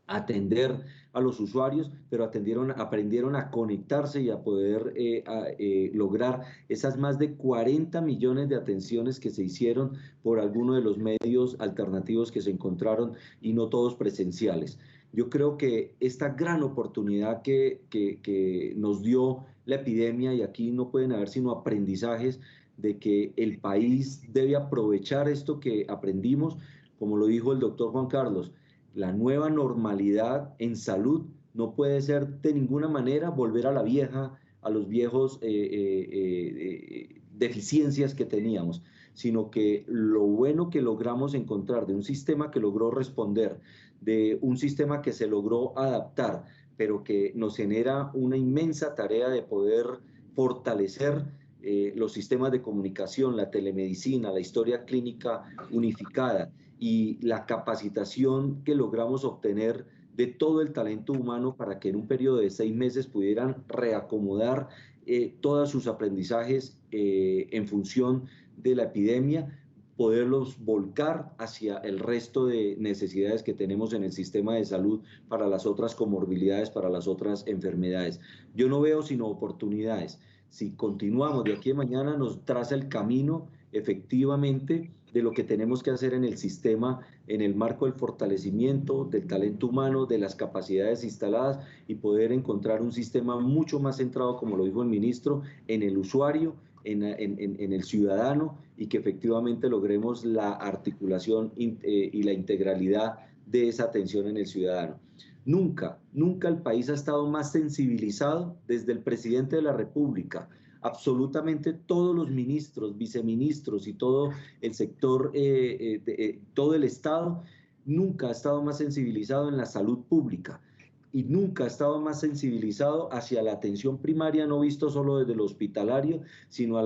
a atender a los usuarios, pero aprendieron a conectarse y a poder lograr esas más de 40 millones de atenciones que se hicieron por alguno de los medios alternativos que se encontraron y no todos presenciales. Yo creo que esta gran oportunidad que nos dio la epidemia, y aquí no pueden haber sino aprendizajes de que el país debe aprovechar esto que aprendimos, como lo dijo el doctor Juan Carlos, la nueva normalidad en salud no puede ser de ninguna manera volver a los viejos deficiencias que teníamos, sino que lo bueno que logramos encontrar de un sistema que logró responder, de un sistema que se logró adaptar, pero que nos genera una inmensa tarea de poder fortalecer los sistemas de comunicación, la telemedicina, la historia clínica unificada y la capacitación que logramos obtener de todo el talento humano para que en un periodo de 6 meses pudieran reacomodar todos sus aprendizajes en función de la epidemia, poderlos volcar hacia el resto de necesidades que tenemos en el sistema de salud para las otras comorbilidades, para las otras enfermedades. Yo no veo sino oportunidades. Si continuamos de aquí a mañana, nos traza el camino efectivamente de lo que tenemos que hacer en el sistema, en el marco del fortalecimiento del talento humano, de las capacidades instaladas y poder encontrar un sistema mucho más centrado, como lo dijo el ministro, en el usuario, en el ciudadano, y que efectivamente logremos la articulación y la integralidad de esa atención en el ciudadano. Nunca el país ha estado más sensibilizado desde el presidente de la República. Absolutamente todos los ministros, viceministros y todo el sector, todo el Estado, nunca ha estado más sensibilizado en la salud pública y nunca ha estado más sensibilizado hacia la atención primaria, no visto solo desde lo hospitalario, sino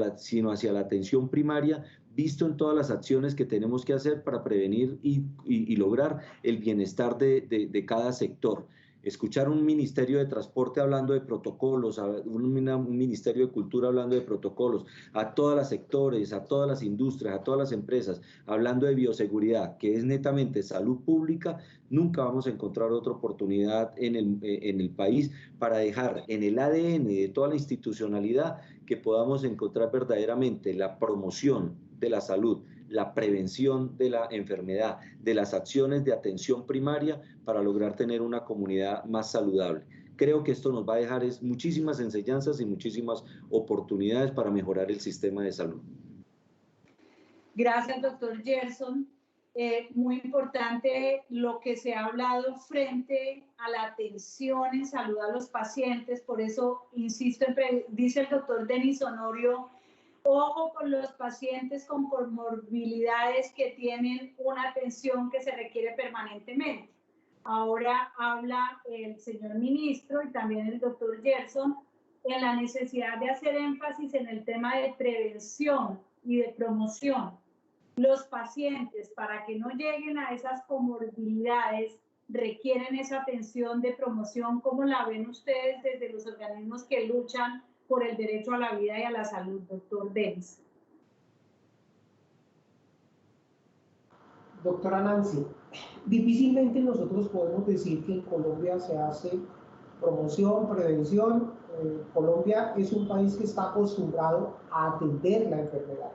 hacia la atención primaria, visto en todas las acciones que tenemos que hacer para prevenir y lograr el bienestar de cada sector. Escuchar un ministerio de transporte hablando de protocolos, un ministerio de cultura hablando de protocolos, a todos los sectores, a todas las industrias, a todas las empresas, hablando de bioseguridad, que es netamente salud pública, nunca vamos a encontrar otra oportunidad en el país para dejar en el ADN de toda la institucionalidad que podamos encontrar verdaderamente la promoción de la salud, la prevención de la enfermedad, de las acciones de atención primaria para lograr tener una comunidad más saludable. Creo que esto nos va a dejar muchísimas enseñanzas y muchísimas oportunidades para mejorar el sistema de salud. Gracias, doctor Gerson. Muy importante lo que se ha hablado frente a la atención en salud a los pacientes. Por eso, insisto, dice el doctor Denis Honorio, ojo con los pacientes con comorbilidades que tienen una atención que se requiere permanentemente. Ahora habla el señor ministro y también el doctor Gerson en la necesidad de hacer énfasis en el tema de prevención y de promoción. Los pacientes, para que no lleguen a esas comorbilidades, requieren esa atención de promoción. ¿Cómo la ven ustedes desde los organismos que luchan por el derecho a la vida y a la salud, doctor Denis? Doctora Nancy, difícilmente nosotros podemos decir que en Colombia se hace promoción, prevención. Colombia es un país que está acostumbrado a atender la enfermedad.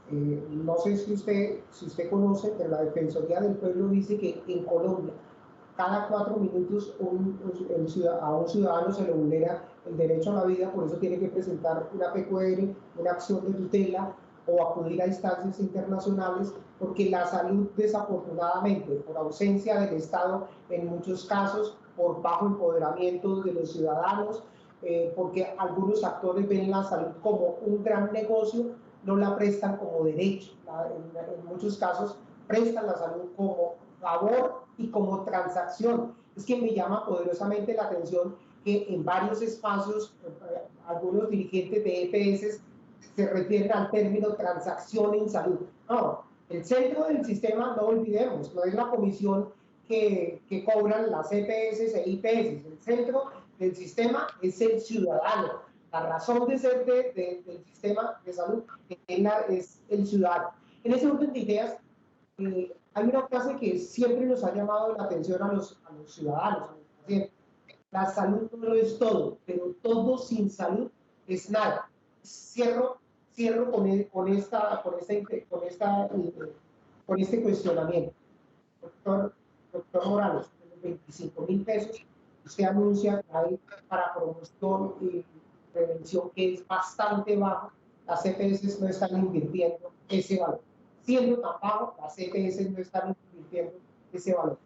No sé si usted conoce, pero la Defensoría del Pueblo dice que en Colombia cada 4 minutos a un ciudadano se le vulnera el derecho a la vida, por eso tiene que presentar una PQR, una acción de tutela o acudir a instancias internacionales, porque la salud, desafortunadamente, por ausencia del Estado en muchos casos, por bajo empoderamiento de los ciudadanos, porque algunos actores ven la salud como un gran negocio, no la prestan como derecho. En muchos casos prestan la salud como favor y como transacción. Es que me llama poderosamente la atención que en varios espacios algunos dirigentes de EPS se refieren al término transacción en salud. No, el centro del sistema, no olvidemos, no es la comisión que cobran las EPS e IPS. El centro del sistema es el ciudadano. La razón de ser del sistema de salud es el ciudadano. En ese orden de ideas, hay una frase que siempre nos ha llamado la atención a los ciudadanos, a los pacientes. La salud no lo es todo, pero todo sin salud es nada. Cierro con este cuestionamiento. Doctor Morales, los 25.000 pesos usted anuncia que hay para promoción y prevención, que es bastante bajo. Las EPS no están invirtiendo ese valor. Siendo tan bajo, las EPS no están invirtiendo ese valor.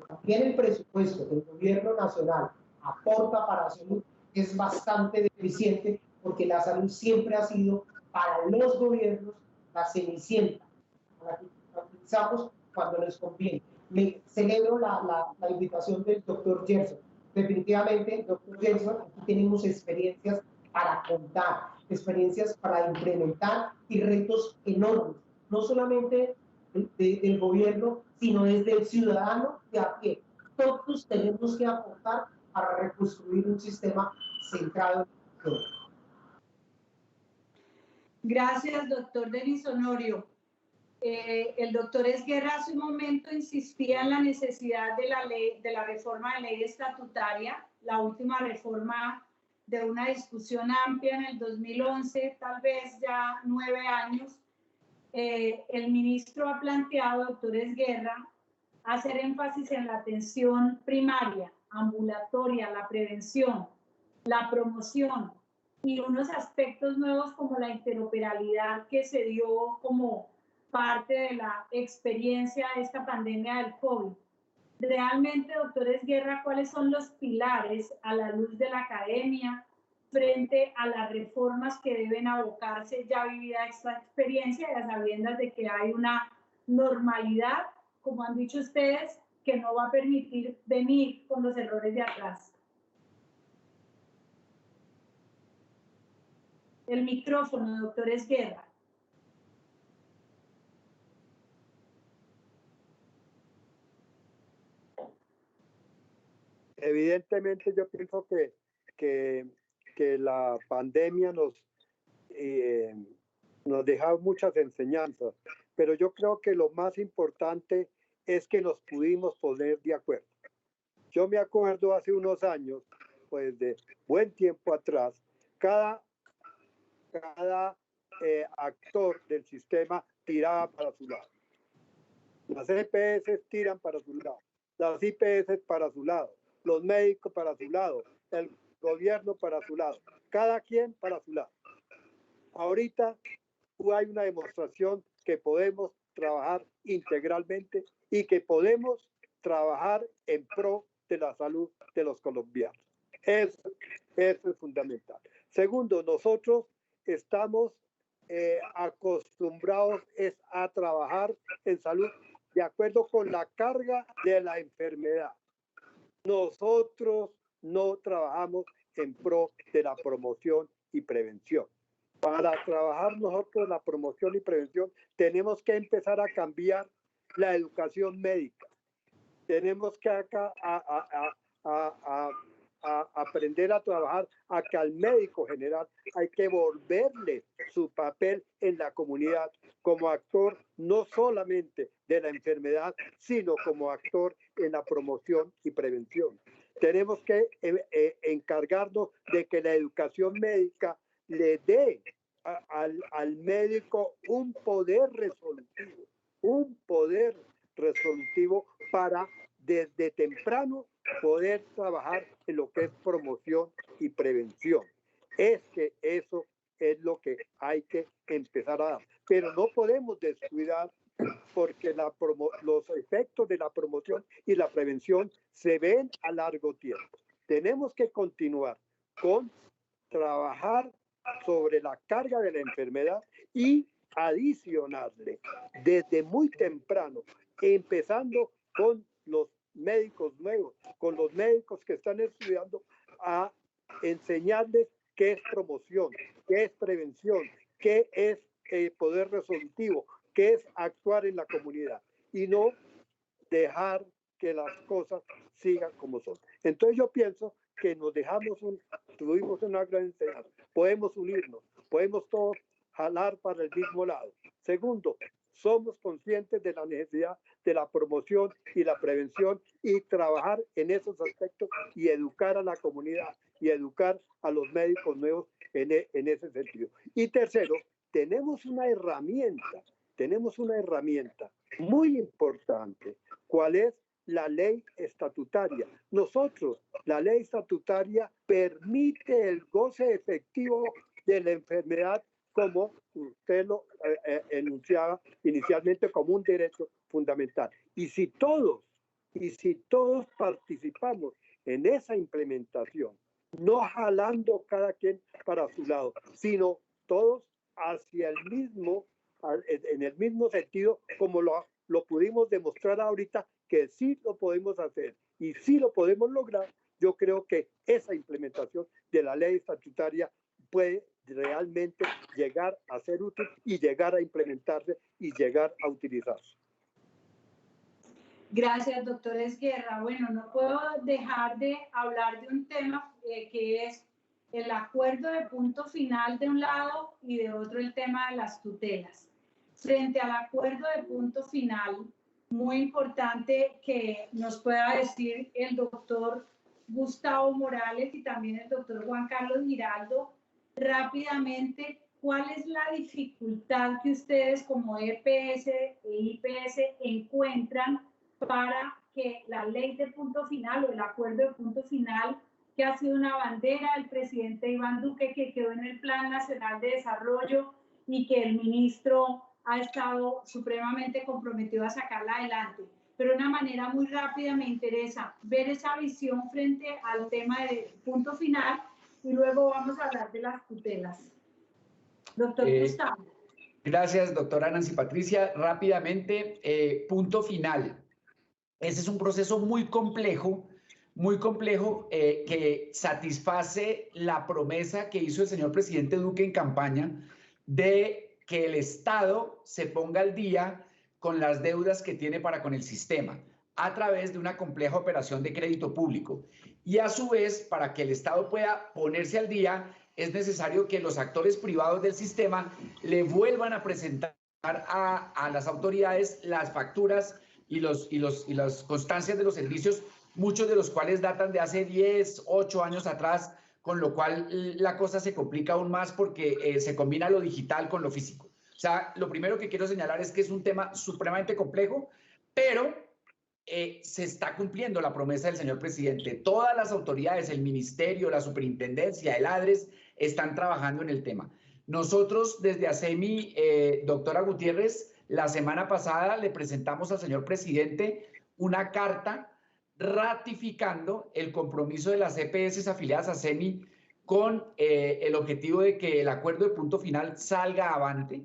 También el presupuesto del gobierno nacional aporta para la salud es bastante deficiente, porque la salud siempre ha sido para los gobiernos la cenicienta, la que utilizamos cuando les conviene. Me celebro la invitación del doctor Gerson. Definitivamente, doctor Gerson, aquí tenemos experiencias para contar, experiencias para implementar y retos enormes, no solamente del gobierno, sino desde el ciudadano de a pie. Todos tenemos que aportar para reconstruir un sistema centrado en la educación. Gracias, doctor Denis Honorio. El doctor Esguerra hace un momento insistía en la necesidad de la reforma de ley estatutaria, la última reforma de una discusión amplia en el 2011, tal vez ya 9 años. El ministro ha planteado, doctor Esguerra, hacer énfasis en la atención primaria, ambulatoria, la prevención, la promoción y unos aspectos nuevos como la interoperabilidad que se dio como parte de la experiencia de esta pandemia del COVID. Realmente, doctor Esguerra, ¿cuáles son los pilares a la luz de la academia frente a las reformas que deben abocarse ya vivida esta experiencia, y a sabiendas de que hay una normalidad, como han dicho ustedes, que no va a permitir venir con los errores de atrás? El micrófono, doctor Esguerra. Evidentemente yo pienso que la pandemia nos deja muchas enseñanzas, pero yo creo que lo más importante es que nos pudimos poner de acuerdo. Yo me acuerdo hace unos años, pues de buen tiempo atrás, cada actor del sistema tiraba para su lado. Las EPS tiran para su lado, las IPS para su lado, los médicos para su lado, el gobierno para su lado, cada quien para su lado. Ahorita hay una demostración que podemos trabajar integralmente y que podemos trabajar en pro de la salud de los colombianos. Eso es fundamental. Segundo, nosotros estamos acostumbrados a trabajar en salud de acuerdo con la carga de la enfermedad. Nosotros no trabajamos en pro de la promoción y prevención. Para trabajar nosotros la promoción y prevención tenemos que empezar a cambiar la educación médica. Tenemos que aprender a trabajar a que al médico general hay que volverle su papel en la comunidad como actor no solamente de la enfermedad, sino como actor en la promoción y prevención. Tenemos que encargarnos de que la educación médica le dé al médico un poder resolutivo para desde temprano poder trabajar en lo que es promoción y prevención. Es que eso es lo que hay que empezar a dar. Pero no podemos descuidar porque los efectos de la promoción y la prevención se ven a largo tiempo. Tenemos que continuar con trabajar sobre la carga de la enfermedad y adicionarle desde muy temprano, empezando con los médicos nuevos, con los médicos que están estudiando, a enseñarles qué es promoción, qué es prevención, qué es poder resolutivo, qué es actuar en la comunidad y no dejar que las cosas sigan como son. Entonces yo pienso que tuvimos una gran enseñanza. Podemos unirnos, podemos todos jalar para el mismo lado. Segundo, somos conscientes de la necesidad de la promoción y la prevención y trabajar en esos aspectos y educar a la comunidad y educar a los médicos nuevos en ese sentido. Y tercero, tenemos una herramienta muy importante. ¿Cuál es? La ley estatutaria. La ley estatutaria permite el goce efectivo de la enfermedad como usted lo enunciaba inicialmente como un derecho fundamental. Y si todos participamos en esa implementación, no jalando cada quien para su lado, sino todos hacia el mismo, en el mismo sentido, como lo pudimos demostrar ahorita, que sí lo podemos hacer y sí lo podemos lograr. Yo creo que esa implementación de la ley estatutaria puede realmente llegar a ser útil y llegar a implementarse y llegar a utilizarse. Gracias, doctor Esguerra. Bueno, no puedo dejar de hablar de un tema que es el acuerdo de punto final de un lado y de otro el tema de las tutelas. Frente al acuerdo de punto final, muy importante que nos pueda decir el doctor Gustavo Morales y también el doctor Juan Carlos Giraldo rápidamente cuál es la dificultad que ustedes como EPS e IPS encuentran para que la ley de punto final o el acuerdo de punto final, que ha sido una bandera del presidente Iván Duque, que quedó en el Plan Nacional de Desarrollo y que el ministro ha estado supremamente comprometido a sacarla adelante. Pero de una manera muy rápida me interesa ver esa visión frente al tema de punto final y luego vamos a hablar de las tutelas. Doctor Gustavo. Gracias, doctora Nancy Patricia. Rápidamente, punto final. Ese es un proceso muy complejo que satisface la promesa que hizo el señor presidente Duque en campaña de que el Estado se ponga al día con las deudas que tiene para con el sistema a través de una compleja operación de crédito público. Y a su vez, para que el Estado pueda ponerse al día, es necesario que los actores privados del sistema le vuelvan a presentar a las autoridades las facturas y las constancias de los servicios, muchos de los cuales datan de hace 10, 8 años atrás, con lo cual la cosa se complica aún más porque se combina lo digital con lo físico. O sea, lo primero que quiero señalar es que es un tema supremamente complejo, pero se está cumpliendo la promesa del señor presidente. Todas las autoridades, el ministerio, la superintendencia, el ADRES, están trabajando en el tema. Nosotros desde ASEMI, doctora Gutiérrez, la semana pasada le presentamos al señor presidente una carta ratificando el compromiso de las EPS afiliadas a ASEMI con el objetivo de que el acuerdo de punto final salga avante.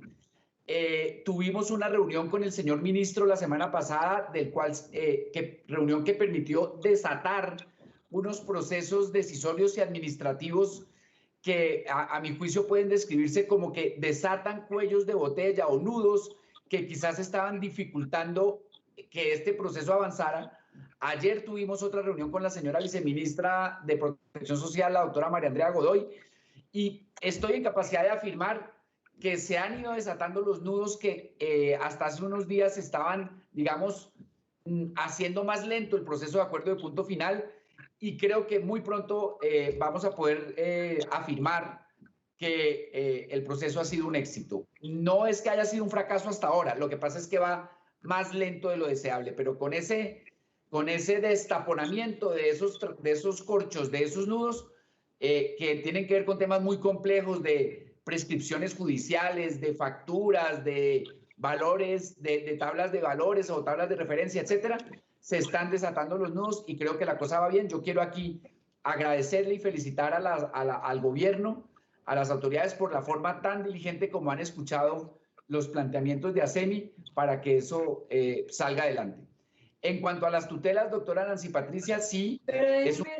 Tuvimos una reunión con el señor ministro la semana pasada, reunión que permitió desatar unos procesos decisorios y administrativos que a mi juicio pueden describirse como que desatan cuellos de botella o nudos que quizás estaban dificultando que este proceso avanzara. Ayer tuvimos otra reunión con la señora viceministra de Protección Social, la doctora María Andrea Godoy, y estoy en capacidad de afirmar que se han ido desatando los nudos que hasta hace unos días estaban, digamos, haciendo más lento el proceso de acuerdo de punto final, y creo que muy pronto vamos a poder afirmar que el proceso ha sido un éxito. No es que haya sido un fracaso hasta ahora, lo que pasa es que va más lento de lo deseable, pero con ese destaponamiento de esos corchos, de esos nudos, que tienen que ver con temas muy complejos de prescripciones judiciales, de facturas, de valores, de tablas de valores o tablas de referencia, etcétera, se están desatando los nudos y creo que la cosa va bien. Yo quiero aquí agradecerle y felicitar al gobierno, a las autoridades por la forma tan diligente como han escuchado los planteamientos de ASEMI para que eso salga adelante. En cuanto a las tutelas, doctora Nancy Patricia, sí. Pero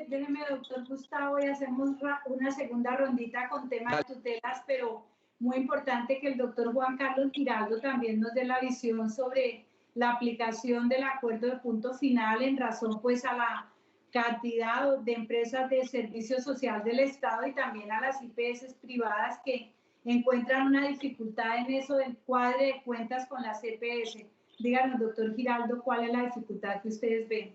déjeme, doctor Gustavo, y hacemos una segunda rondita con tema de tutelas, pero muy importante que el doctor Juan Carlos Giraldo también nos dé la visión sobre la aplicación del acuerdo de punto final en razón pues a la cantidad de empresas de servicio social del Estado y también a las IPS privadas que encuentran una dificultad en eso del cuadre de cuentas con las EPS. Díganos, doctor Giraldo, ¿cuál es la dificultad que ustedes ven?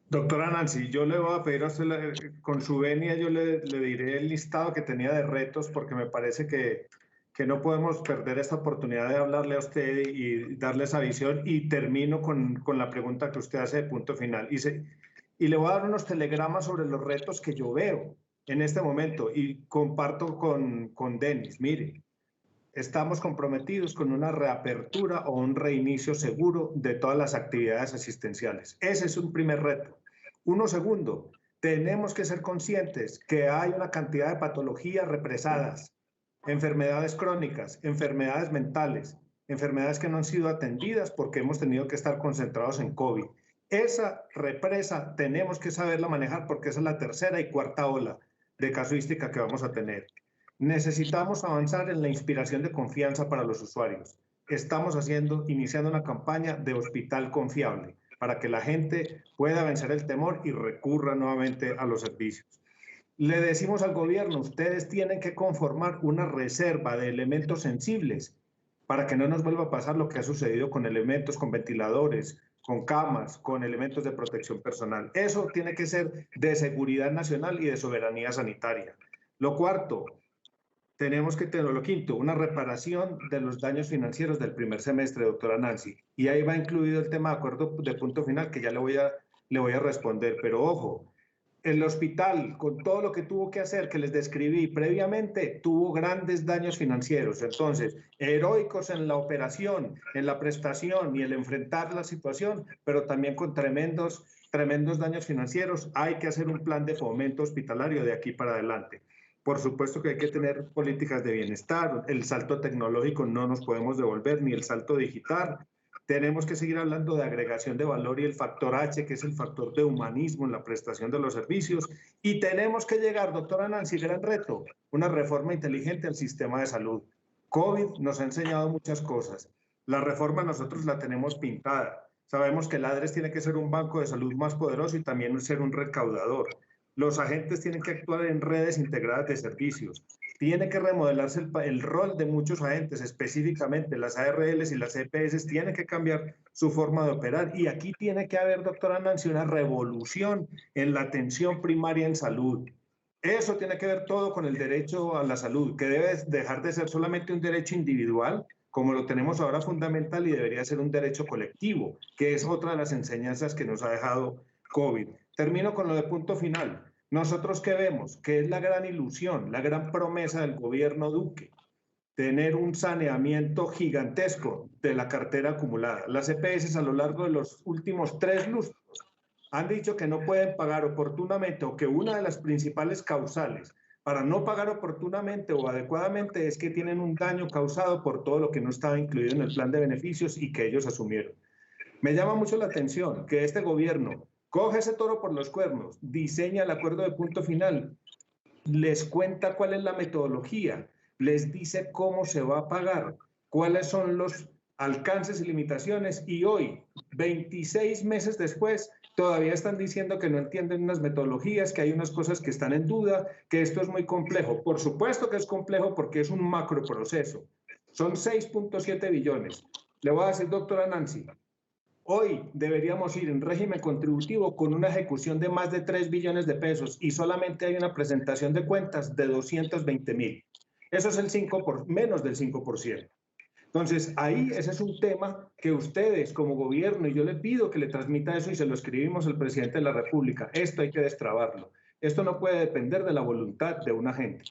Doctora Nancy, yo le voy a pedir a usted, con su venia, yo le diré el listado que tenía de retos, porque me parece que no podemos perder esta oportunidad de hablarle a usted y darle esa visión. Y termino con la pregunta que usted hace de punto final. Y le voy a dar unos telegramas sobre los retos que yo veo en este momento y comparto con Denis. Mire, estamos comprometidos con una reapertura o un reinicio seguro de todas las actividades asistenciales. Ese es un primer reto. Uno segundo, tenemos que ser conscientes que hay una cantidad de patologías represadas, enfermedades crónicas, enfermedades mentales, enfermedades que no han sido atendidas porque hemos tenido que estar concentrados en COVID. Esa represa tenemos que saberla manejar porque esa es la tercera y cuarta ola de casuística que vamos a tener. Necesitamos avanzar en la inspiración de confianza para los usuarios. Estamos iniciando una campaña de hospital confiable para que la gente pueda vencer el temor y recurra nuevamente a los servicios. Le decimos al gobierno, ustedes tienen que conformar una reserva de elementos sensibles para que no nos vuelva a pasar lo que ha sucedido con elementos, con ventiladores, con camas, con elementos de protección personal. Eso tiene que ser de seguridad nacional y de soberanía sanitaria. Lo cuarto, tenemos que tener, lo quinto, una reparación de los daños financieros del primer semestre, doctora Nancy. Y ahí va incluido el tema de acuerdo de punto final, que ya le voy a responder. Pero ojo, el hospital, con todo lo que tuvo que hacer, que les describí previamente, tuvo grandes daños financieros. Entonces, heroicos en la operación, en la prestación y el enfrentar la situación, pero también con tremendos daños financieros. Hay que hacer un plan de fomento hospitalario de aquí para adelante. Por supuesto que hay que tener políticas de bienestar. El salto tecnológico no nos podemos devolver, ni el salto digital. Tenemos que seguir hablando de agregación de valor y el factor H, que es el factor de humanismo en la prestación de los servicios. Y tenemos que llegar, doctora Nancy, gran reto, una reforma inteligente al sistema de salud. COVID nos ha enseñado muchas cosas. La reforma nosotros la tenemos pintada. Sabemos que el ADRES tiene que ser un banco de salud más poderoso y también ser un recaudador. Los agentes tienen que actuar en redes integradas de servicios. Tiene que remodelarse el rol de muchos agentes, específicamente las ARLs y las EPS tienen que cambiar su forma de operar. Y aquí tiene que haber, doctora Nancy, una revolución en la atención primaria en salud. Eso tiene que ver todo con el derecho a la salud, que debe dejar de ser solamente un derecho individual, como lo tenemos ahora fundamental, y debería ser un derecho colectivo, que es otra de las enseñanzas que nos ha dejado COVID. Termino con lo de punto final. Nosotros, ¿qué vemos? Que es la gran ilusión, la gran promesa del gobierno Duque, tener un saneamiento gigantesco de la cartera acumulada. Las EPS a lo largo de los últimos 3 lustros han dicho que no pueden pagar oportunamente, o que una de las principales causales para no pagar oportunamente o adecuadamente es que tienen un daño causado por todo lo que no estaba incluido en el plan de beneficios y que ellos asumieron. Me llama mucho la atención que este gobierno coge ese toro por los cuernos, diseña el acuerdo de punto final, les cuenta cuál es la metodología, les dice cómo se va a pagar, cuáles son los alcances y limitaciones, y hoy, 26 meses después, todavía están diciendo que no entienden unas metodologías, que hay unas cosas que están en duda, que esto es muy complejo. Por supuesto que es complejo porque es un macro proceso. Son 6.7 billones. Le voy a decir, doctora Nancy, hoy deberíamos ir en régimen contributivo con una ejecución de más de 3 billones de pesos y solamente hay una presentación de cuentas de 220.000. Eso es menos del 5%. Entonces, ahí ese es un tema que ustedes como gobierno, y yo le pido que le transmita eso y se lo escribimos al presidente de la República, esto hay que destrabarlo. Esto no puede depender de la voluntad de un agente.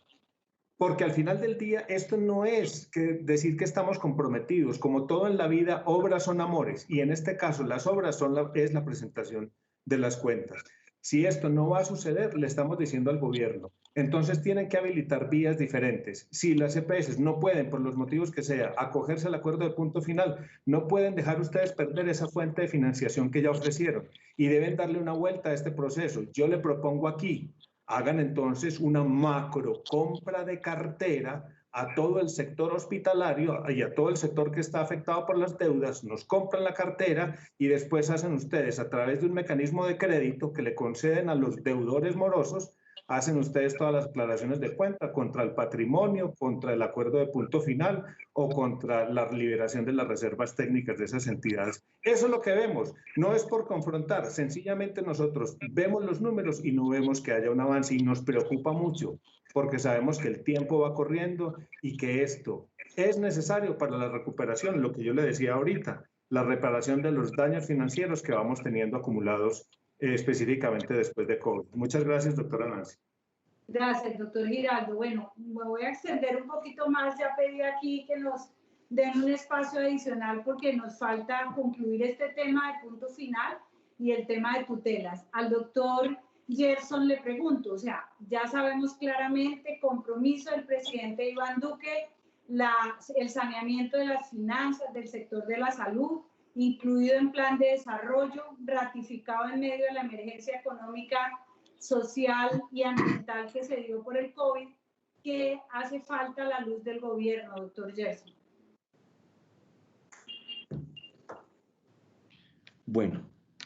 Porque al final del día esto no es decir que estamos comprometidos. Como todo en la vida, obras son amores. Y en este caso, las obras es la presentación de las cuentas. Si esto no va a suceder, le estamos diciendo al gobierno. Entonces tienen que habilitar vías diferentes. Si las EPS no pueden, por los motivos que sea, acogerse al acuerdo de punto final, no pueden dejar ustedes perder esa fuente de financiación que ya ofrecieron. Y deben darle una vuelta a este proceso. Yo le propongo aquí, hagan entonces una macro compra de cartera a todo el sector hospitalario y a todo el sector que está afectado por las deudas, nos compran la cartera y después hacen ustedes a través de un mecanismo de crédito que le conceden a los deudores morosos, hacen ustedes todas las aclaraciones de cuenta contra el patrimonio, contra el acuerdo de punto final o contra la liberación de las reservas técnicas de esas entidades. Eso es lo que vemos. No es por confrontar, sencillamente nosotros vemos los números y no vemos que haya un avance y nos preocupa mucho porque sabemos que el tiempo va corriendo y que esto es necesario para la recuperación, lo que yo le decía ahorita, la reparación de los daños financieros que vamos teniendo acumulados específicamente después de COVID. Muchas gracias, doctora Nancy. Gracias, doctor Giraldo. Bueno, me voy a extender un poquito más. Ya pedí aquí que nos den un espacio adicional porque nos falta concluir este tema de punto final y el tema de tutelas. Al doctor Gerson le pregunto, o sea, ya sabemos claramente compromiso del presidente Iván Duque, el saneamiento de las finanzas del sector de la salud, incluido en plan de desarrollo, ratificado en medio de la emergencia económica, social y ambiental que se dio por el COVID. ¿Qué hace falta a la luz del gobierno, doctor Gerson? Bueno,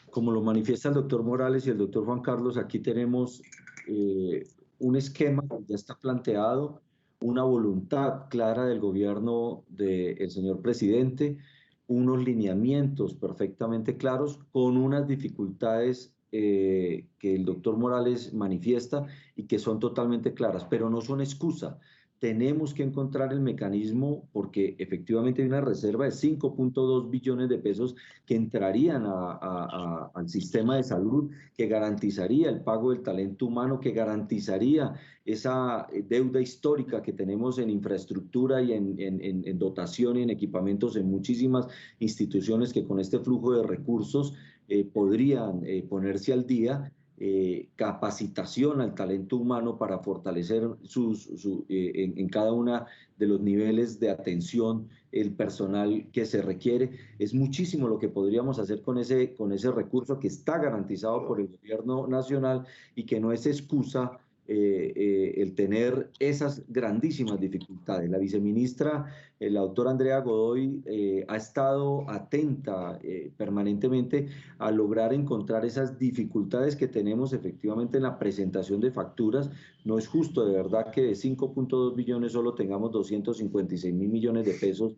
como lo manifiesta el doctor Morales y el doctor Juan Carlos, aquí tenemos un esquema que ya está planteado, una voluntad clara del gobierno del señor presidente, unos lineamientos perfectamente claros, con unas dificultades que el doctor Morales manifiesta y que son totalmente claras, pero no son excusa. Tenemos que encontrar el mecanismo porque efectivamente hay una reserva de 5.2 billones de pesos que entrarían al sistema de salud, que garantizaría el pago del talento humano, que garantizaría esa deuda histórica que tenemos en infraestructura y en dotación y en equipamientos en muchísimas instituciones que con este flujo de recursos podrían ponerse al día. Capacitación al talento humano para fortalecer en cada uno de los niveles de atención el personal que se requiere. Es muchísimo lo que podríamos hacer con ese recurso que está garantizado por el gobierno nacional y que no es excusa el tener esas grandísimas dificultades. La viceministra, la doctora Andrea Godoy, ha estado atenta permanentemente a lograr encontrar esas dificultades que tenemos efectivamente en la presentación de facturas. No es justo, de verdad, que de 5.2 billones solo tengamos 256 mil millones de pesos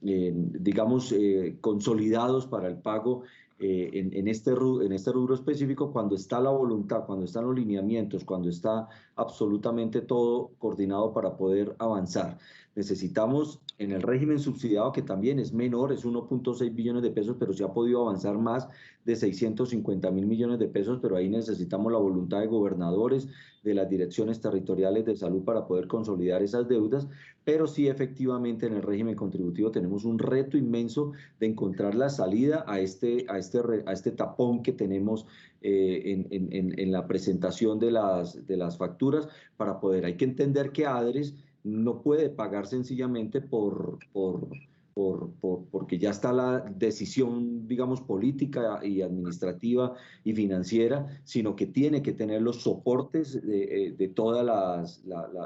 digamos, consolidados para el pago en este rubro específico, cuando está la voluntad, cuando están los lineamientos, cuando está absolutamente todo coordinado para poder avanzar. Necesitamos en el régimen subsidiado, que también es menor, es 1.6 billones de pesos, pero se ha podido avanzar más de 650 mil millones de pesos, pero ahí necesitamos la voluntad de gobernadores, de las direcciones territoriales de salud para poder consolidar esas deudas, pero sí efectivamente en el régimen contributivo tenemos un reto inmenso de encontrar la salida a este tapón que tenemos en la presentación de las facturas para poder. Hay que entender que ADRES no puede pagar sencillamente porque ya está la decisión, digamos, política y administrativa y financiera, sino que tiene que tener los soportes de todos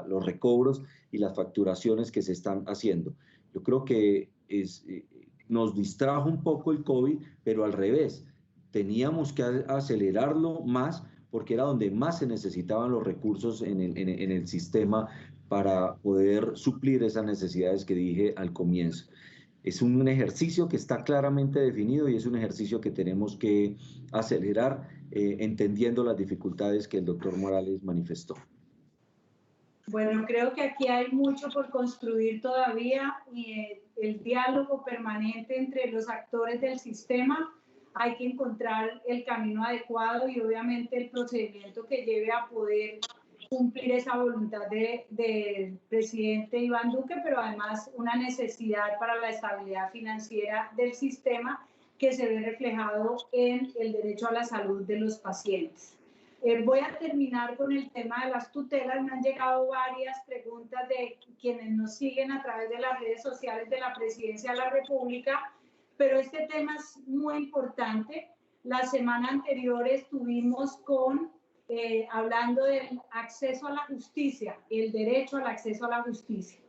los recobros y las facturaciones que se están haciendo. Yo creo que nos distrajo un poco el COVID, pero al revés, teníamos que acelerarlo más porque era donde más se necesitaban los recursos en el sistema para poder suplir esas necesidades que dije al comienzo. Es un ejercicio que está claramente definido y es un ejercicio que tenemos que acelerar entendiendo las dificultades que el doctor Morales manifestó. Bueno, creo que aquí hay mucho por construir todavía y el diálogo permanente entre los actores del sistema. Hay que encontrar el camino adecuado y obviamente el procedimiento que lleve a poder cumplir esa voluntad del presidente Iván Duque, pero además una necesidad para la estabilidad financiera del sistema que se ve reflejado en el derecho a la salud de los pacientes. Voy a terminar con el tema de las tutelas. Me han llegado varias preguntas de quienes nos siguen a través de las redes sociales de la Presidencia de la República, pero este tema es muy importante. La semana anterior estuvimos hablando del acceso a la justicia, el derecho al acceso a la justicia.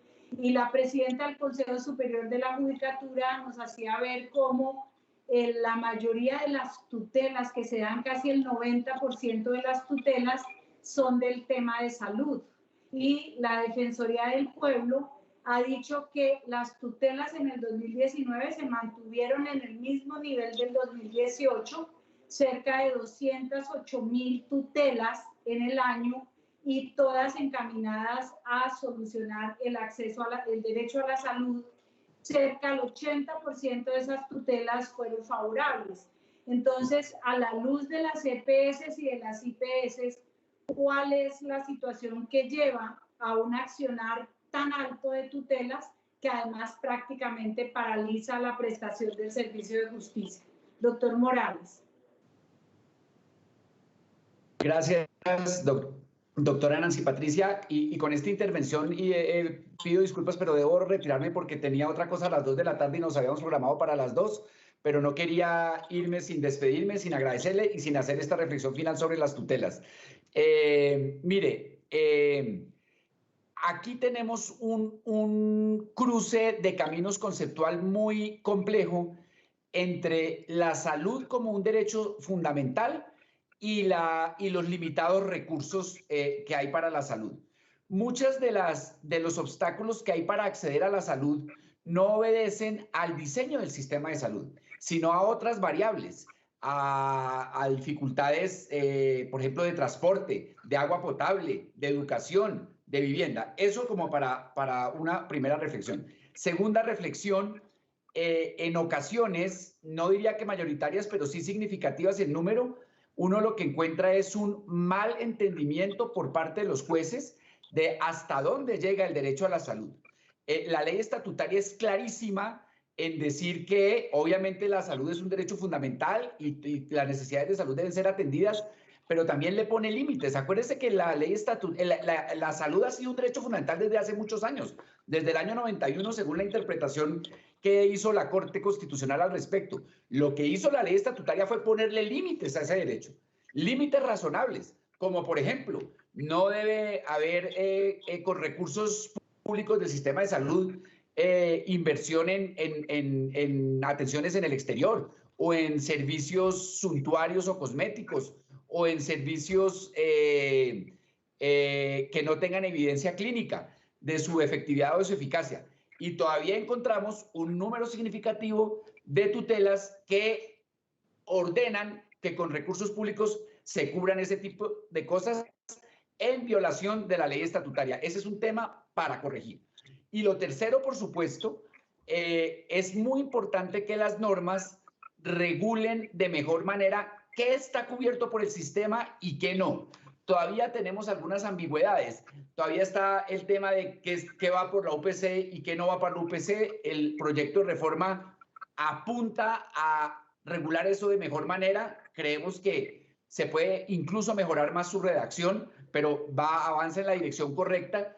Y la presidenta del Consejo Superior de la Judicatura nos hacía ver cómo la mayoría de las tutelas que se dan, casi el 90% de las tutelas, son del tema de salud. Y la Defensoría del Pueblo ha dicho que las tutelas en el 2019 se mantuvieron en el mismo nivel del 2018, cerca de 208.000 tutelas en el año y todas encaminadas a solucionar el acceso el derecho a la salud. Cerca del 80% de esas tutelas fueron favorables. Entonces, a la luz de las EPS y de las IPS, cuál es la situación que lleva a un accionar tan alto de tutelas que además prácticamente paraliza la prestación del servicio de justicia. Doctor Morales. Gracias, doctora Nancy Patricia. Y con esta intervención pido disculpas, pero debo retirarme porque tenía otra cosa a las 2 de la tarde y nos habíamos programado para las 2, pero no quería irme sin despedirme, sin agradecerle y sin hacer esta reflexión final sobre las tutelas. Mire, aquí tenemos un cruce de caminos conceptual muy complejo entre la salud como un derecho fundamental y los limitados recursos que hay para la salud. Muchos de los obstáculos que hay para acceder a la salud no obedecen al diseño del sistema de salud, sino a otras variables, a dificultades, por ejemplo, de transporte, de agua potable, de educación, de vivienda. Eso como para una primera reflexión. Segunda reflexión, en ocasiones, no diría que mayoritarias, pero sí significativas en número, uno lo que encuentra es un mal entendimiento por parte de los jueces de hasta dónde llega el derecho a la salud. La ley estatutaria es clarísima en decir que obviamente la salud es un derecho fundamental y las necesidades de salud deben ser atendidas, pero también le pone límites. Acuérdese que la ley la salud ha sido un derecho fundamental desde hace muchos años, desde el año 91, según la interpretación que hizo la Corte Constitucional al respecto. Lo que hizo la ley estatutaria fue ponerle límites a ese derecho, límites razonables, como por ejemplo, no debe haber con recursos públicos del sistema de salud inversión en atenciones en el exterior o en servicios suntuarios o cosméticos o en servicios que no tengan evidencia clínica de su efectividad o de su eficacia. Y todavía encontramos un número significativo de tutelas que ordenan que con recursos públicos se cubran ese tipo de cosas en violación de la ley estatutaria. Ese es un tema para corregir. Y lo tercero, por supuesto, es muy importante que las normas regulen de mejor manera qué está cubierto por el sistema y qué no. Todavía tenemos algunas ambigüedades. Todavía está el tema de qué va por la UPC y qué no va por la UPC. El proyecto de reforma apunta a regular eso de mejor manera. Creemos que se puede incluso mejorar más su redacción, pero avanza en la dirección correcta.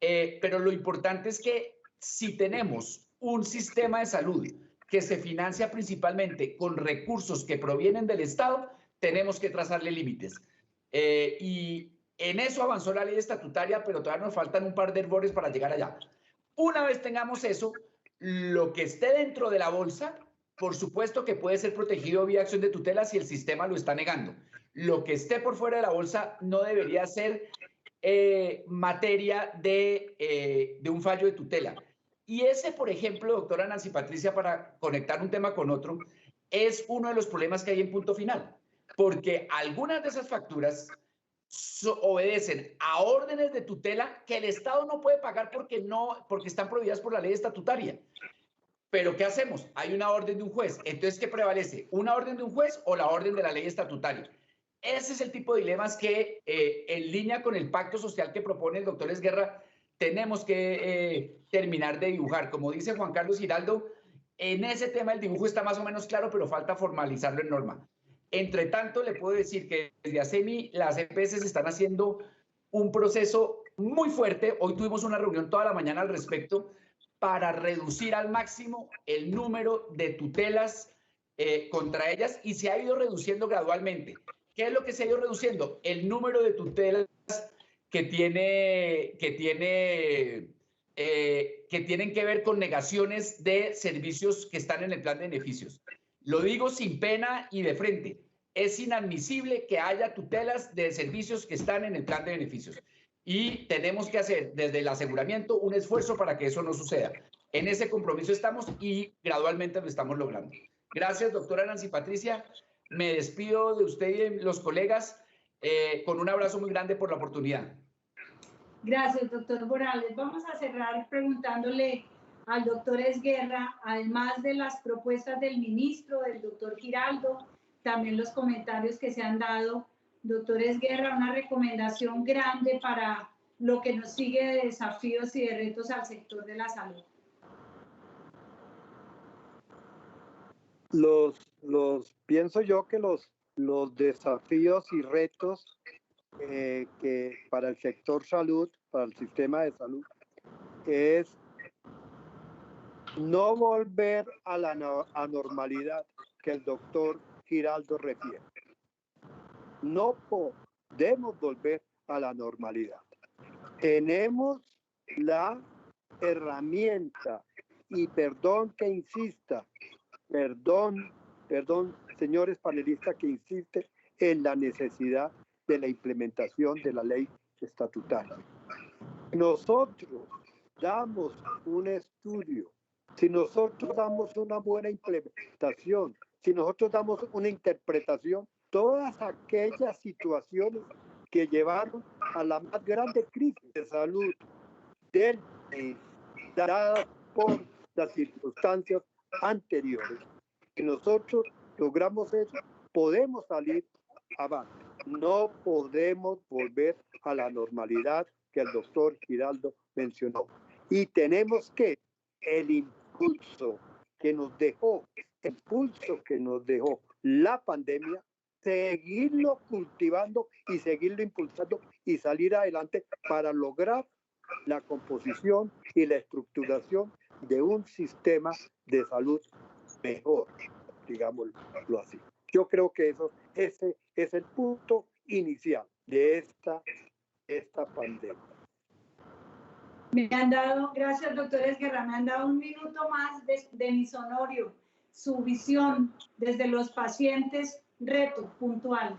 Pero lo importante es que si tenemos un sistema de salud que se financia principalmente con recursos que provienen del Estado, tenemos que trazarle límites. Y en eso avanzó la ley estatutaria, pero todavía nos faltan un par de errores para llegar allá. Una vez tengamos eso, lo que esté dentro de la bolsa, por supuesto que puede ser protegido vía acción de tutela si el sistema lo está negando. Lo que esté por fuera de la bolsa no debería ser materia de un fallo de tutela. Y ese, por ejemplo, doctora Nancy Patricia, para conectar un tema con otro, es uno de los problemas que hay en Punto Final, porque algunas de esas facturas obedecen a órdenes de tutela que el Estado no puede pagar porque están prohibidas por la ley estatutaria. Pero ¿qué hacemos? Hay una orden de un juez. Entonces, ¿qué prevalece? ¿Una orden de un juez o la orden de la ley estatutaria? Ese es el tipo de dilemas que, en línea con el pacto social que propone el doctor Esguerra, tenemos que terminar de dibujar. Como dice Juan Carlos Giraldo, en ese tema el dibujo está más o menos claro, pero falta formalizarlo en norma. Entre tanto, le puedo decir que desde ASEMI las EPS están haciendo un proceso muy fuerte. Hoy tuvimos una reunión toda la mañana al respecto para reducir al máximo el número de tutelas contra ellas, y se ha ido reduciendo gradualmente. ¿Qué es lo que se ha ido reduciendo? El número de tutelas que tienen que ver con negaciones de servicios que están en el plan de beneficios. Lo digo sin pena y de frente. Es inadmisible que haya tutelas de servicios que están en el plan de beneficios. Y tenemos que hacer desde el aseguramiento un esfuerzo para que eso no suceda. En ese compromiso estamos y gradualmente lo estamos logrando. Gracias, doctora Nancy Patricia. Me despido de usted y de los colegas con un abrazo muy grande por la oportunidad. Gracias, doctor Morales. Vamos a cerrar preguntándole al doctor Esguerra, además de las propuestas del ministro, del doctor Giraldo, también los comentarios que se han dado, Doctor Esguerra, una recomendación grande para lo que nos sigue de desafíos y de retos al sector de la salud. Pienso yo que los desafíos y retos que para el sector salud, para el sistema de salud, es no volver a la anormalidad que el doctor Giraldo refiere. No podemos volver a la normalidad. Tenemos la herramienta, y perdón que insista, perdón, señores panelistas, que insiste en la necesidad de la implementación de la ley estatutaria. Nosotros damos un estudio, si nosotros damos una buena implementación, si nosotros damos una interpretación, todas aquellas situaciones que llevaron a la más grande crisis de salud del país, dadas por las circunstancias anteriores, si nosotros logramos eso, podemos salir avante. No podemos volver a la normalidad que el doctor Giraldo mencionó. Y tenemos que el impulso que nos dejó la pandemia, seguirlo cultivando y seguirlo impulsando y salir adelante para lograr la composición y la estructuración de un sistema de salud mejor, digámoslo así. Yo creo que ese es el punto inicial de esta pandemia. Me han dado, gracias doctor Esguerra, me han dado un minuto más de Miss Honorio, su visión desde los pacientes, reto puntual.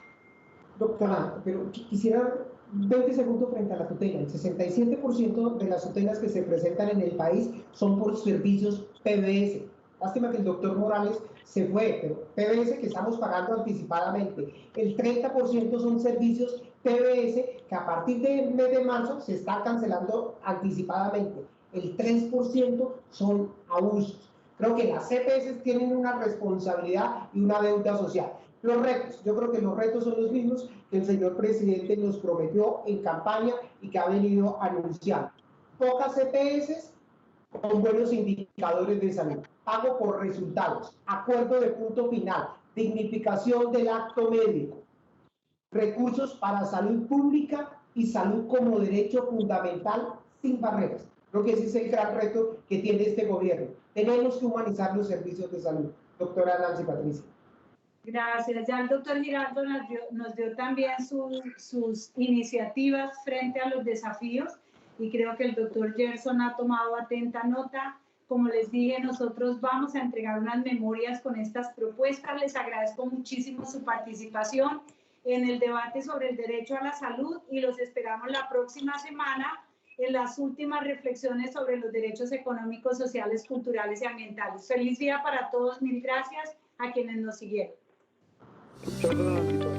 Doctora, pero quisiera 20 segundos frente a la tutela. El 67% de las tutelas que se presentan en el país son por servicios PBS. Lástima que el doctor Morales se fue, pero PBS que estamos pagando anticipadamente. El 30% son servicios PBS que a partir del mes de marzo se están cancelando anticipadamente. El 3% son abusos. Creo que las EPS tienen una responsabilidad y una deuda social. Los retos, yo creo que los retos son los mismos que el señor presidente nos prometió en campaña y que ha venido anunciando. Pocas EPS con buenos indicadores de salud, pago por resultados, acuerdo de punto final, dignificación del acto médico, recursos para salud pública y salud como derecho fundamental sin barreras. Creo que ese es el gran reto que tiene este gobierno. Tenemos que humanizar los servicios de salud. Doctora Nancy Patricia. Gracias. Ya el doctor Giraldo nos dio también sus iniciativas frente a los desafíos y creo que el doctor Gerson ha tomado atenta nota. Como les dije, nosotros vamos a entregar unas memorias con estas propuestas. Les agradezco muchísimo su participación en el debate sobre el derecho a la salud y los esperamos la próxima semana en las últimas reflexiones sobre los derechos económicos, sociales, culturales y ambientales. Feliz día para todos. Mil gracias a quienes nos siguieron. Muchas gracias.